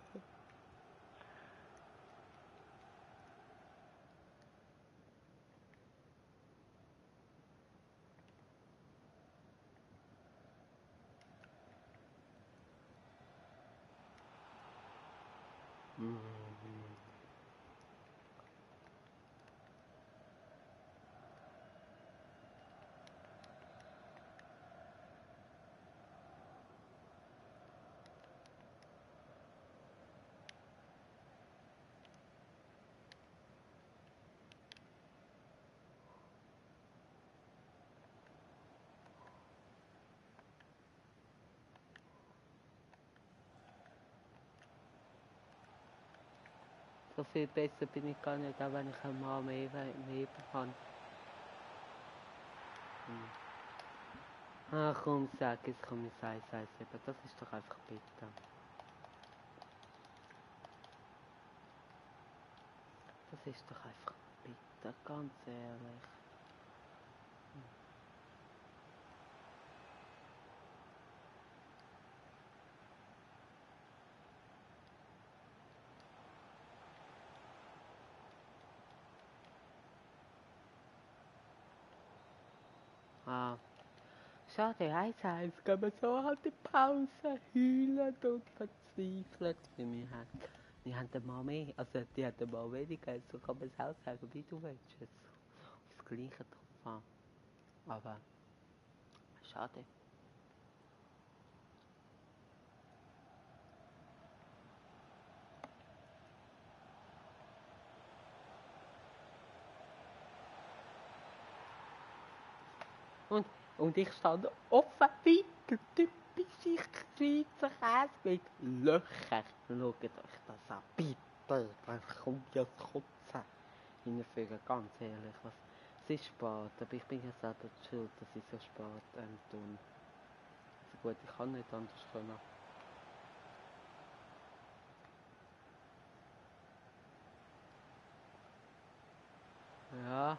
So viel besser bin ich gar nicht, auch wenn ich einmal mehr habe. Ach komm, sag es, komm, ich sag eben. Das ist doch einfach bitter. Das ist doch einfach bitter, ganz ehrlich. Ah, schade, 1-1, gehen wir so halt in Pause, heulen und verzweifelt. Wir haben mal mehr, also die haben mal weniger, so kann man es auch sagen, wie du willst. Es aufs Gleiche drauf an. Aber, schade. Und ich stand offen weiter, typische Schweizer Käse mit Löchern. Schaut euch das an, bitte, das kommt ja das Kotzen hinführen, ganz ehrlich. Es ist spät, aber ich bin ja selber schuld, dass ich so spät tue. Also gut, ich kann nicht anders können. Ja.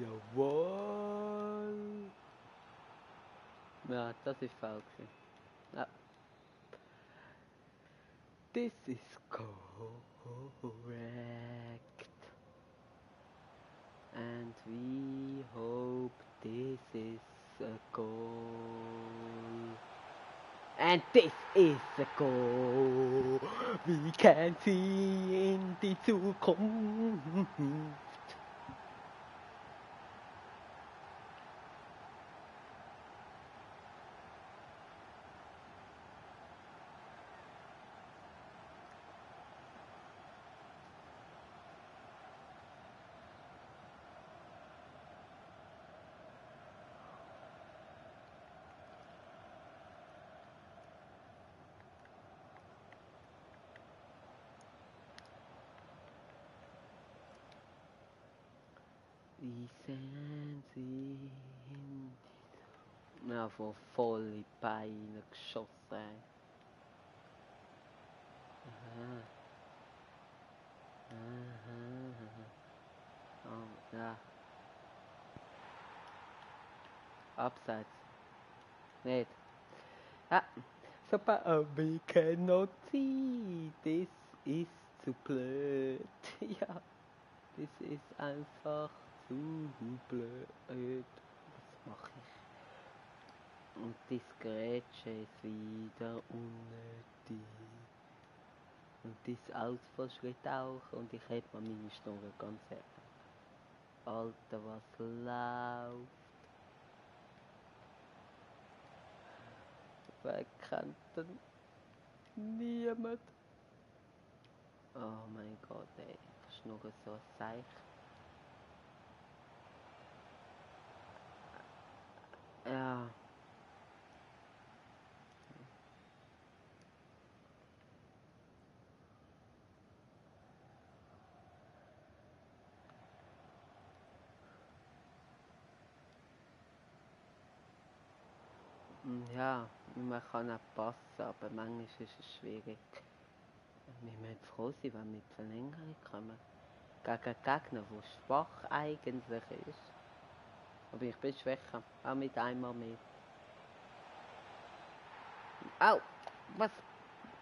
Jawohl. Ja, das ist falsch. Ja. This is correct. And we hope this is a goal. And this is a goal. We can see in die Zukunft. Wie sehen sie hin? Ja, von voll in die Beine geschossen. Aha. Aha. Oh, ja. Abseits. Nicht. Ah, super, aber ich kann noch ziehen. Das ist zu blöd. Ja, das ist einfach zu blöd. Was mache ich? Und das Grätsche ist wieder unnötig. Und das Ausfallschritt auch. Und ich hätte mal meine Schnur ganz ehrlich. Alter, was läuft? Wer kennt denn niemand? Oh mein Gott, ey. Das ist nur so ein Seich. Ja. Ja, man kann auch passen, aber manchmal ist es schwierig. Wir müssen froh sein, wenn wir in die Verlängerung kommen. Gegen einen Gegner, der schwach eigentlich ist. Aber ich bin schwächer, auch mit einmal mehr. Au! Was?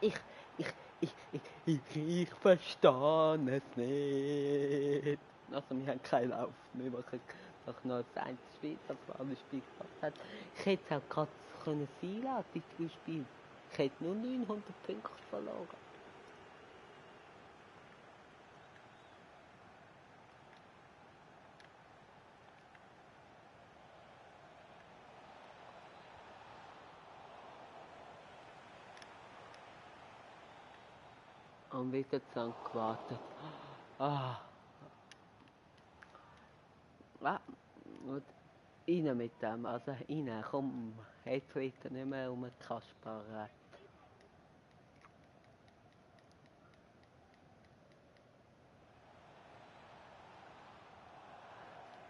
Ich verstehe es nicht. Also wir haben keinen Lauf. Wir machen doch noch das eine Spiel, das alle Spiel gemacht hat. Ich hätte es auch gerade sein lassen, die 3 Spiele. Ich hätte nur 900 Punkte verloren. Und wieder zu gewartet. Ah. Und rein mit dem, also rein, komm, jetzt wird er nicht mehr kaspern.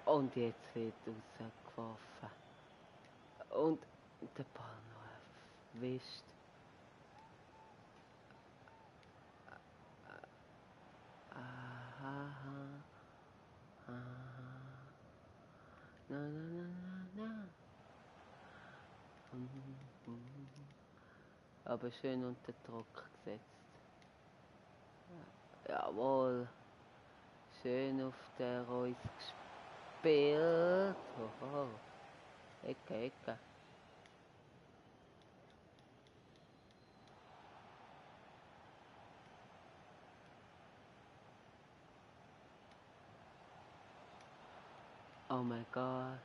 Und jetzt wird rausgeworfen. Und der Ball noch erwischt. Aha. Na, na, na, na, na. Aber schön unter Druck gesetzt. Jawohl. Schön auf der Reus gespielt. Oho. Ecke. Oh mein Gott.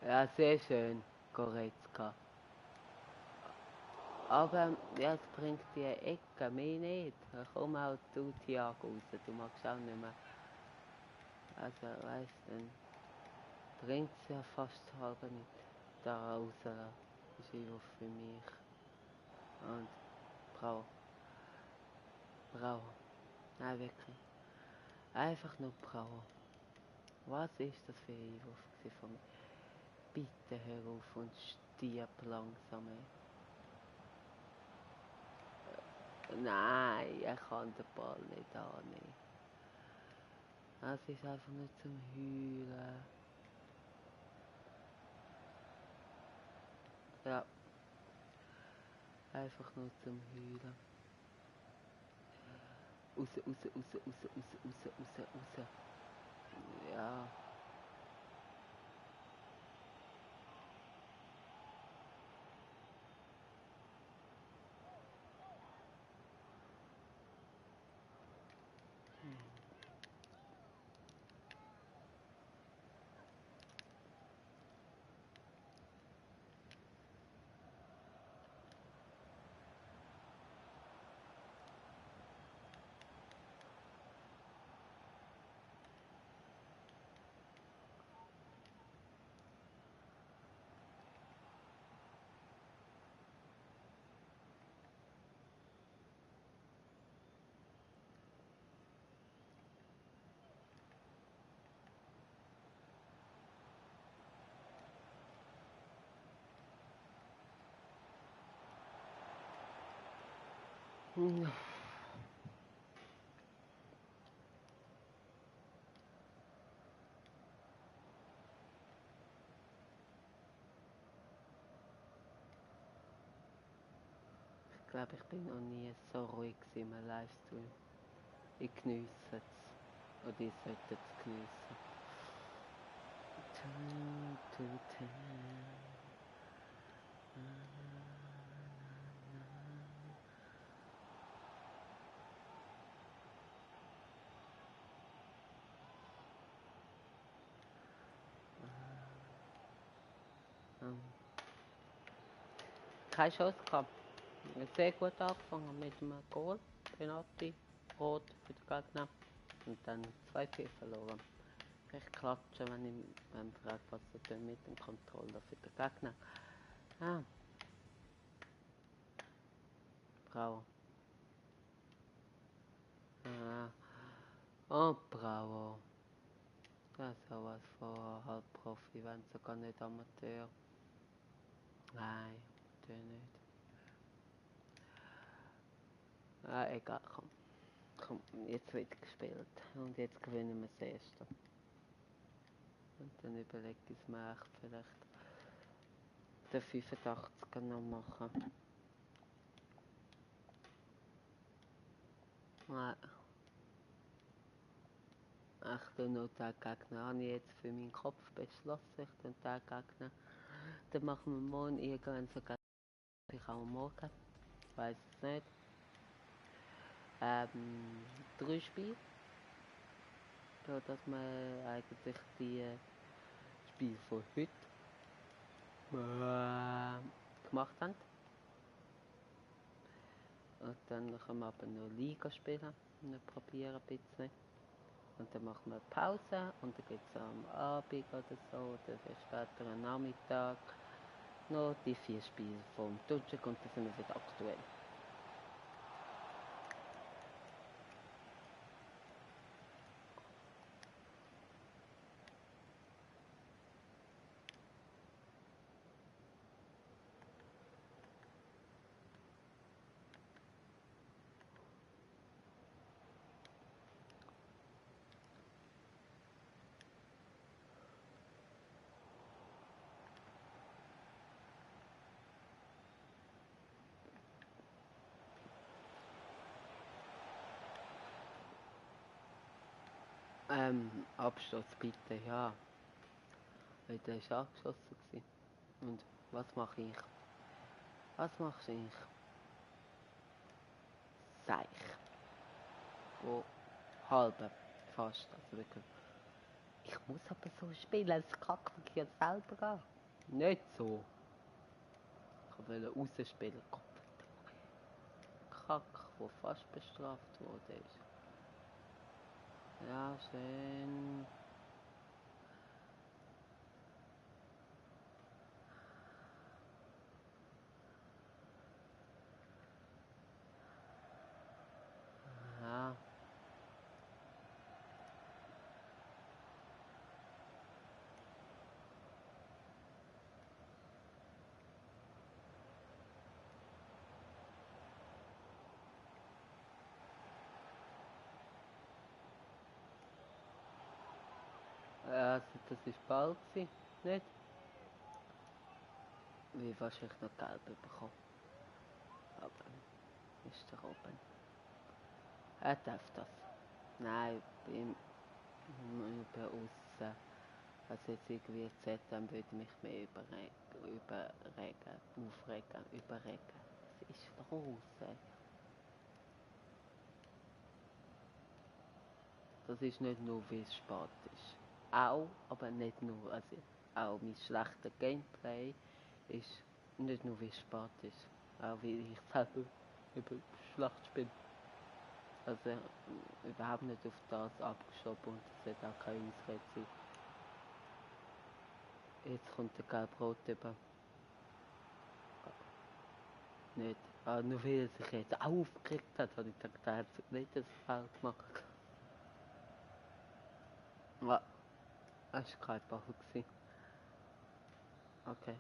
Ja, sehr schön, Goretzka. Aber ja, es bringt die Ecke, mehr nicht. Komm auch du, Thiago, raus. Du magst auch nicht mehr. Also, weißt du, bringt es ja fast halb nicht. Da raus ist einfach für mich. Und Bravo. Nein, wirklich. Einfach nur Bravo. Was ist das für ein Einwurf von mir? Bitte hör auf und stirb langsam. Nein, er kann den Ball nicht annehmen. Es ist einfach nur zum Heulen. Ja, einfach nur zum Heulen. Raus. Ja. Hm. Ich glaube, ich bin noch nie so ruhig in einem Livestream. Ich geniesse es. Oder ihr solltet es geniessen. Keine Chance gehabt. Sehr gut angefangen mit einem Goal. Penalty, Rot für den Gegner. Und dann 2-4 verloren. Ich klatsche, wenn ich frage, was sie tun mit dem Controller für den Gegner. Ah. Bravo. Ah. Oh, bravo. Das ist ja was von Halbprofi, wenn sogar nicht Amateur. Nein, natürlich nicht. Ah, egal, komm. Komm, jetzt wird gespielt. Und jetzt gewinnen wir das erste. Und dann überlege ich es mir echt vielleicht den 85er noch machen. Nein. Ich tue noch den Gegner, habe ich jetzt für meinen Kopf beschlossen. Ich tue den Gegner. Dann machen wir morgen irgendwann sogar. Ich auch morgen. Ich weiß es nicht. 3 Spiele. So dass wir eigentlich die Spiele von heute gemacht haben. Und dann können wir aber noch Liga spielen. Und probieren ein bisschen. Und dann machen wir eine Pause und dann geht es am Abend oder so, oder später am Nachmittag noch die 4 Spiele vom Dungeon und dann sind wir wieder aktuell. Abschluss bitte, ja. Weil der ist abgeschlossen gewesen. Und was mache ich? Was machst ich? Seich. Wo halbe, fast, also wirklich. Ich muss aber so spielen, als Kackverkehr selber an. Nicht so. Ich wollte rausspielen. Kack, wo fast bestraft wurde ist. Ja, schön. Ja. Also, das ist bald gewesen, nicht? Wie wahrscheinlich noch Geld bekommen. Aber ist doch oben. Er darf das. Nein, beim über aussen. Also jetzt irgendwie Z, dann würde mich mehr überregen. Was ist los? Ey? Das ist nicht nur, wie es spät ist. Auch, aber nicht nur. Also auch mein schlechter Gameplay ist nicht nur, wie es spät ist. Auch wie ich selber über schlecht spiele. Also überhaupt nicht auf das abgeschoben und es hat auch keine Ausrede sein. Jetzt kommt der Gelbrot über. Nicht. Nur weil er sich jetzt aufgeregt hat, habe ich gedacht, er hat nicht das Foul gemacht. Ja, das war kein Ball. Okay.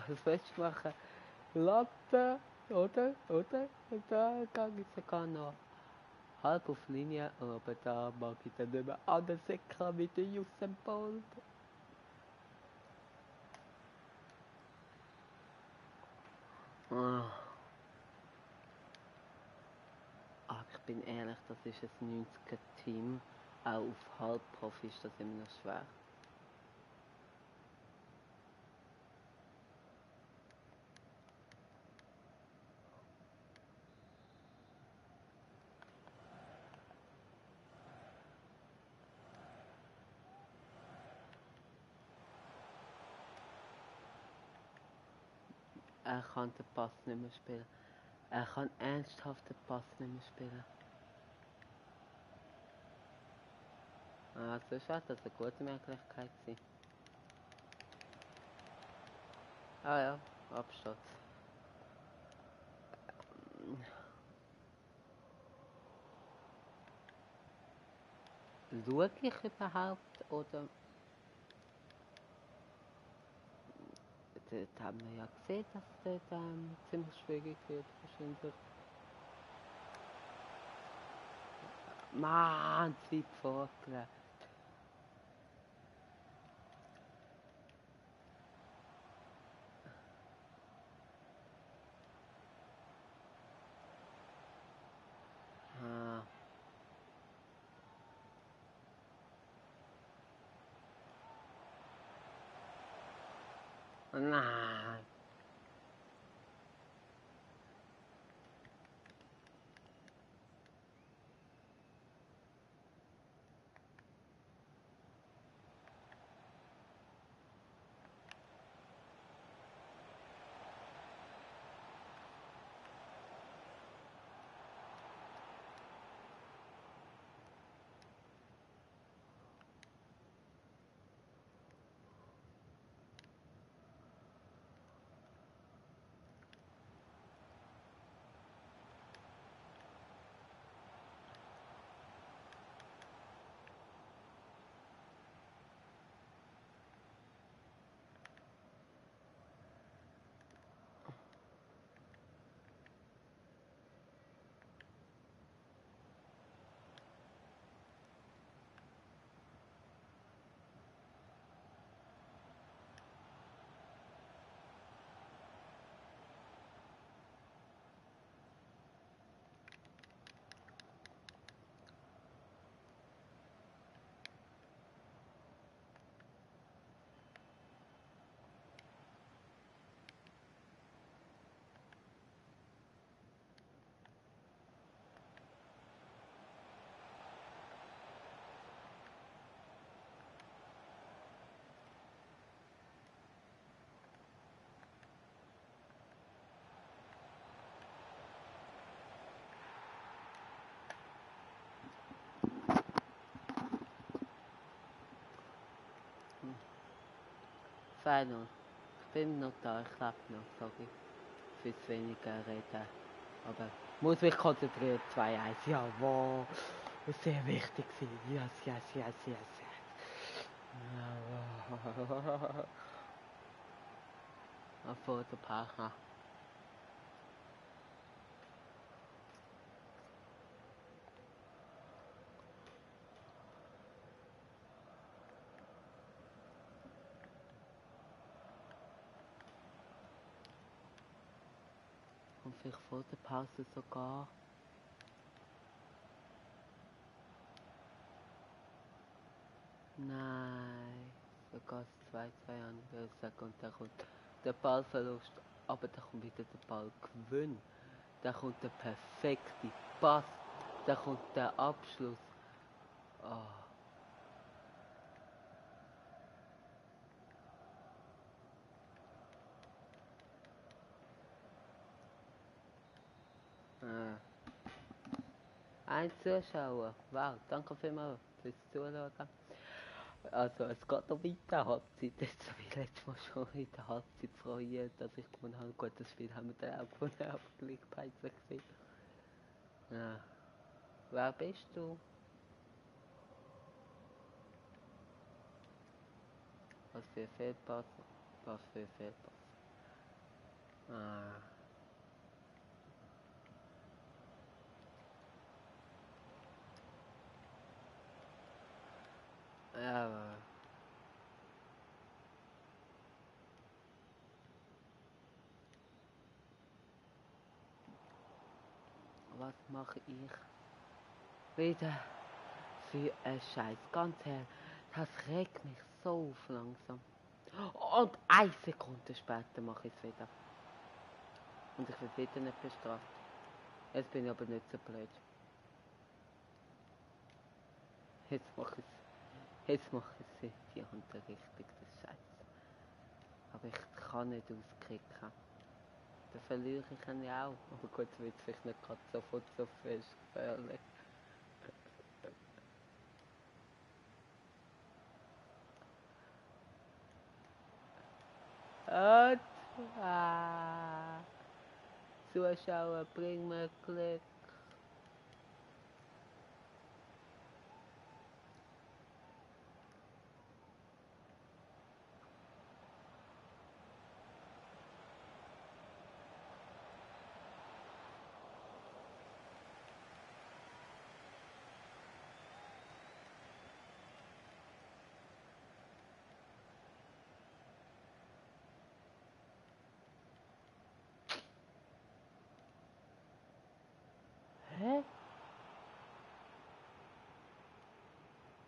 Was willst du machen? Latte, oder? Und da gehe ich sogar noch halb auf Linie, aber da mag ich dann nicht mehr ansäckeln mit den Usain Bolt. Ah. Aber ich bin ehrlich, das ist ein 90er-Team. Auch auf Halbprofi ist das immer noch schwer. Er kann den Pass nicht mehr spielen. Er kann ernsthaft den Pass nicht mehr spielen. Ah, sonst wäre das eine gute Möglichkeit gewesen. Ah ja, Absturz. Schaue ich überhaupt oder... Dort haben wir ja gesehen, dass es dort ziemlich schwierig wird wahrscheinlich. Mann, Zeit vorgelegt. Ah. Nein. Final. Ich bin noch da, ich lebe noch, sorry. Fürs weniger reden. Aber muss mich konzentrieren, 2-1. Jawohl. Sehr wichtig gewesen. Yes, yes, yes, yes, yes. Jawohl. Vor der Partner. Und vielleicht vor der Pause sogar. Nein. Sogar das 2-2 angesagt und dann kommt der Ballverlust. Aber dann kommt wieder der Ballgewinn. Dann kommt der perfekte Pass. Dann kommt der Abschluss. Oh. Ein Zuschauer. Wow, danke vielmals fürs Zuschauen. Also es geht noch weiter, Halbzeit. Jetzt so wie letztes Mal schon in der Halbzeit freuen, dass ich gewonnen habe. Gut, das Spiel haben wir dann auch gewonnen, aber gleich peinlich gewesen. Ja. Wer bist du? Was für ein Fehlpass? Was für ein Fehlpass? Ah. Ja, was mache ich wieder für einen Scheiß? Ganz ehrlich, das regt mich so auf langsam. Und 1 Sekunde später mache ich es wieder. Und ich werde wieder nicht bestraft. Jetzt bin ich aber nicht so blöd. Jetzt mache ich es. Jetzt mache ich es in die andere Richtung, das Scheiß. Aber ich kann nicht auskicken. Dann verliere ich ihn ja auch. Aber gut, es wird vielleicht nicht gerade sofort so fest gefährlich. Und, Zuschauer, bring mir Glück. Hä?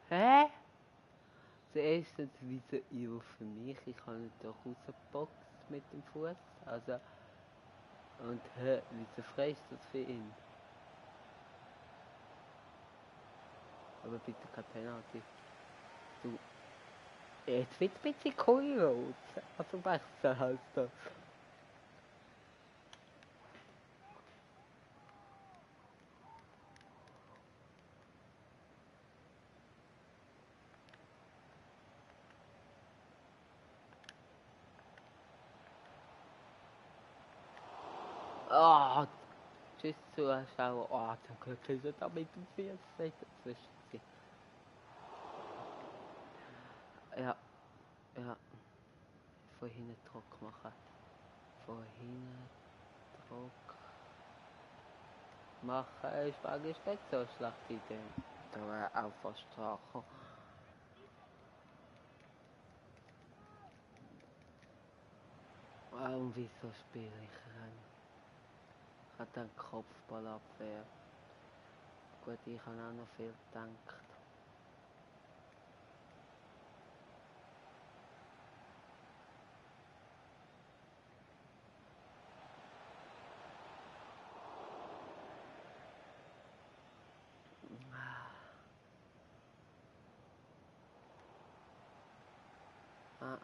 Hä? Zuerst wieso ihr für mich? Ich habe ihn doch rausgeboxt mit dem Fuß. Also, und wieso freust du das für ihn? Aber bitte kein Penalty. Du, jetzt wird ein bisschen kurios. Also besser als das. Ah, tschüss Zuschauer. Oh, zum Glück ist er da mit dem Fuß dazwischen. Ja, ja. Von hinten Druck machen. Von hinten Druck machen. Ich war nicht so schlechte Idee. Da war auch fast Strache. Und wieso spiele ich rein? Ich habe den Kopfballabwehr. Gut, ich habe auch noch viel gedacht. Ah.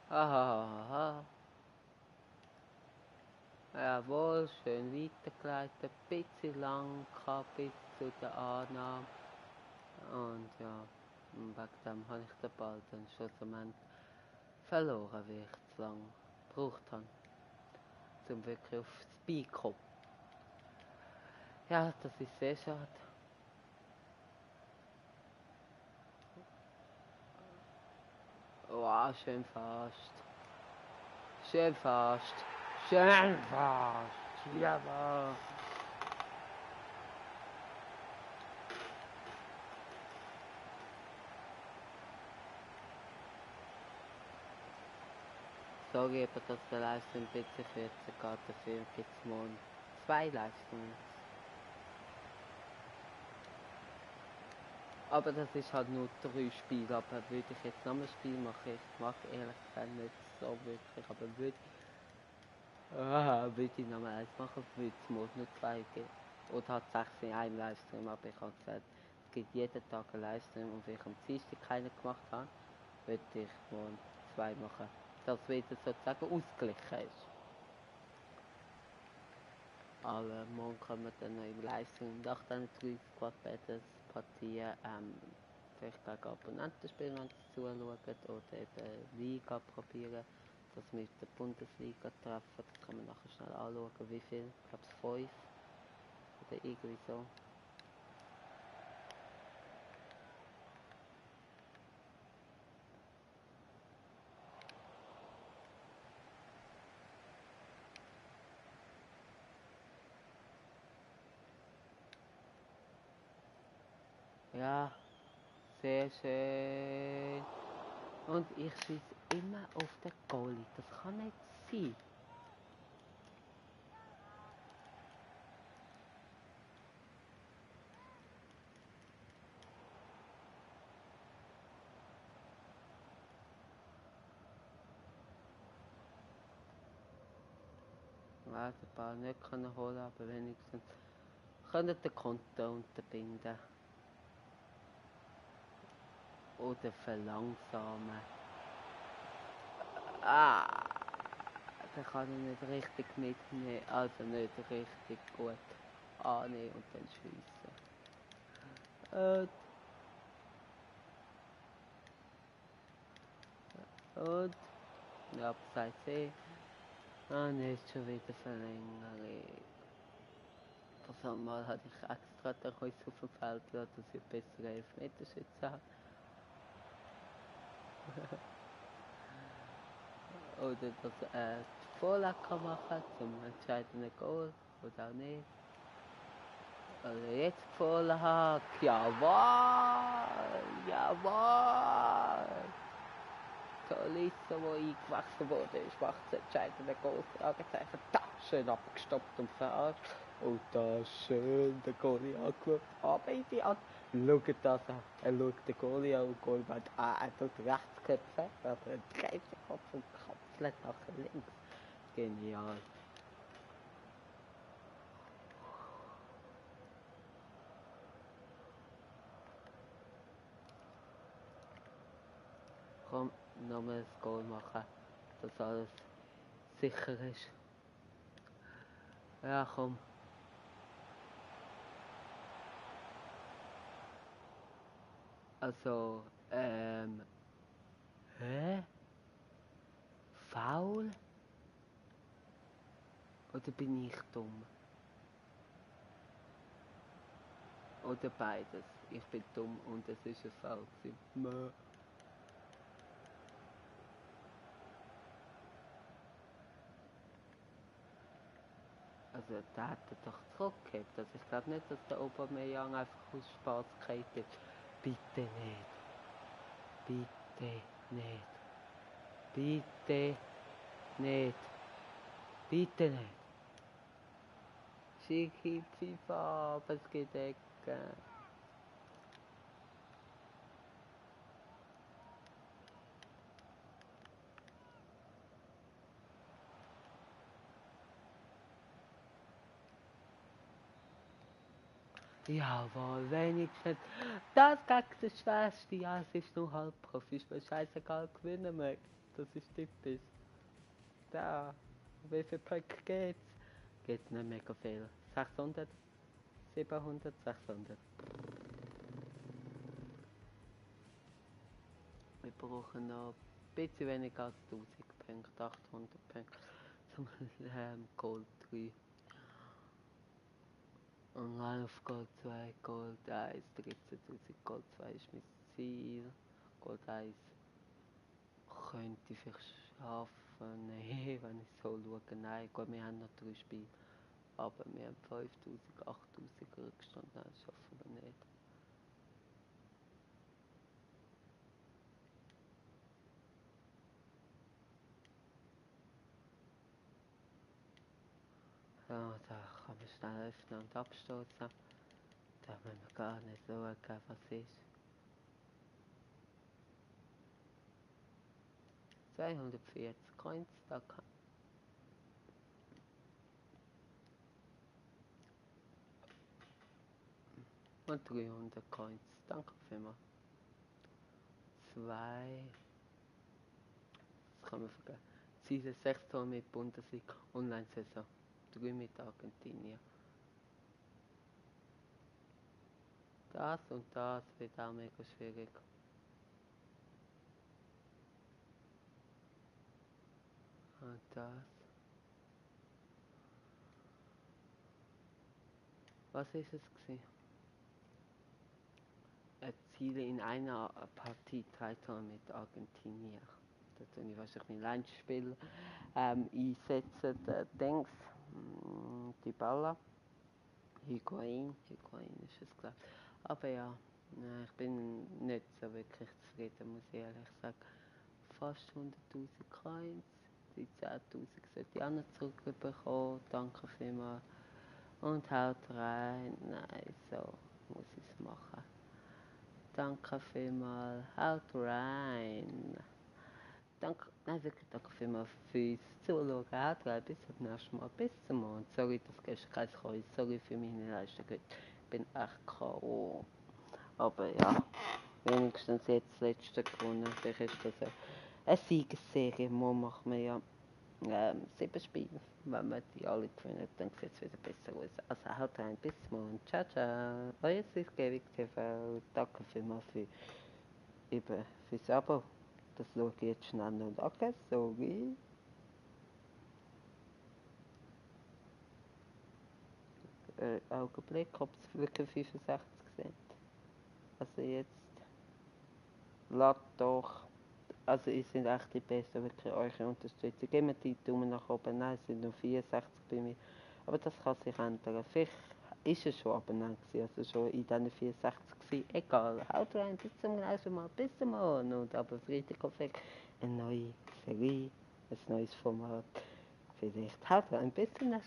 Aha. Jawohl, schön weitergeleitet, ein bisschen lang gehabt bis zu der Annahme. Und ja, wegen dem habe ich den Ball dann schlussendlich verloren, wie ich zu lange gebraucht habe, um wirklich aufs Bein zu kommen. Ja, das ist sehr schade. Wow, schön fast. Schön fast. Schön fast. Jawohl. Sorry, aber dass der Livestream ein bisschen kürzer geht, dafür gibt es morgen 2 Livestreams. Aber das ist halt nur 3 Spiele, aber würde ich jetzt noch ein Spiel machen, ich mag ehrlich gesagt nicht so wirklich, aber würde ich noch mal eins machen, würde es morgen nur 2 geben. Oder halt 6 in einem Livestream, aber ich habe gesagt, es gibt jeden Tag einen Livestream und wenn ich am Dienstag keinen gemacht habe, würde ich morgen 2 machen. Dass wieder sozusagen ausgeglichen ist. Aber morgen kommen dann noch im Livestream nach den 3 Squad Battles Partien vielleicht gegen Abonnenten spielen, wenn sie zuschauen, oder eben Liga probieren, dass wir mit der Bundesliga treffen. Das kann man nachher schnell anschauen, wie viel, ich glaube es 5 oder irgendwie so. Ja, sehr schön. Und ich schieße immer auf den Goalie. Das kann nicht sein. Ja, den Ball nicht können holen, aber wenigstens können den Konter unterbinden. Oder verlangsamen. Den kann ich nicht richtig mitnehmen, also nicht richtig gut annehmen und dann schiessen. Und ja, Abseits C. Nicht schon wieder Verlängerung. Das einmal hatte ich extra den Kreuz auf dem Feld gelassen, dass ich bessere Elfmeterschützen habe. Oder dass die Vorlage kann machen zum entscheidenden Goal oder auch nicht. Oder jetzt die Vorlage. Jawohl! Jawohl! Tolisso, der eingewechselt wurde, ist, macht das entscheidende Goal. Fragezeichen. Da! Schön abgestoppt und verarscht. Und da schön den Goalie angeschaut. Aber ich die an. Schaut das an. Er schaut den Goalie an und Goalie meint, er tut rechts köpfen, aber er dreht den Kopf und kapselt nach links. Genial. Komm, nochmal ein Goal machen, dass alles sicher ist. Ja, komm. Also, hä? Foul? Oder bin ich dumm? Oder beides. Ich bin dumm und es ist ein Foul gewesen. Also, der hat er doch zurückgehabt. Also, ich glaube nicht, dass der Aubameyang einfach aus Spaß gehalten ist. Bitte nicht. Bitte nicht. Bitte nicht. Bitte nicht. Schicke FIFA, aber es geht Ecke. Jawohl, wenigstens. Das gegen das Schwerste. Ja, es ist nur Halbprofi. Ist mir scheißegal, gewinnen wir. Das ist typisch. Da. Wie viel Punkte geht's? Geht nicht mega viel. 600? 700? 600. Wir brauchen noch ein bisschen weniger als 1000 Punkte. 800 Punkte. Zum Gold 3. Und dann auf Gold 2, Gold 1, 13.000, Gold 2 ist mein Ziel. Gold 1 könnte ich vielleicht schaffen. Nee, wenn ich so schaue. Nein, gut, wir haben noch 3 Spiele. Aber wir haben 5000, 8000 Rückstand. Nein, das schaffen wir nicht. Ja, da kann man schnell öffnen und abstoßen. Da müssen wir gar nicht schauen, was ist. 240 Coins, da kann. Und 300 Coins, danke vielmals. 2. Das kann man vergessen. Ziele 6 Tore mit Bundesliga, Online-Saison. 3 mit Argentinien. Das und das wird auch mega schwierig. Und das. Was ist es gewesen? Erziele in einer Partie 3 Tore mit Argentinien. Da tue ich wahrscheinlich mein Länderspiel einsetzen. Der Dings, die Baller. Higuain ist es, glaube ich. Aber ja, Nein, ich bin nicht so wirklich zufrieden, muss ich ehrlich sagen. Fast 100'000 Coins, die 10'000 sollte ich auch noch zurückbekommen, danke vielmals. Und haut rein, nein, so muss ich es machen. Danke vielmals, haut rein. Danke, nein, wirklich danke vielmals fürs Zuschauen, haut rein, bis zum nächsten Mal, bis zum Morgen. Sorry, dass gestern keins kam, sorry für meine Leistung, ich bin echt K.O. Aber ja, wenigstens jetzt das letzte gewonnen. Vielleicht ist das eine Siegesserie. Morgen machen wir ja 7 Spiele. Wenn wir die alle gewinnen, dann sieht es wieder besser aus. Also haut rein, bis morgen. Ciao, ciao. Euer Süßgewig TV. Danke vielmals fürs Abo. Das schaue ich jetzt schnell noch an. Sorry. Augenblick, ob es wirklich 65 sind. Also jetzt. Lasst doch. Also ihr seid echt die Besten, wirklich eure Unterstützung. Gebt mir die Daumen nach oben. Nein, es sind nur 64 bei mir. Aber das kann sich ändern. Vielleicht ist es schon abonnent gewesen, also schon in diesen 64 gewesen. Egal, haut rein, bis zum nächsten Mal, bis zum Morgen. Und aber Freitag auf eine neue Serie, ein neues Format. Vielleicht haut rein, bis zum nächsten Mal.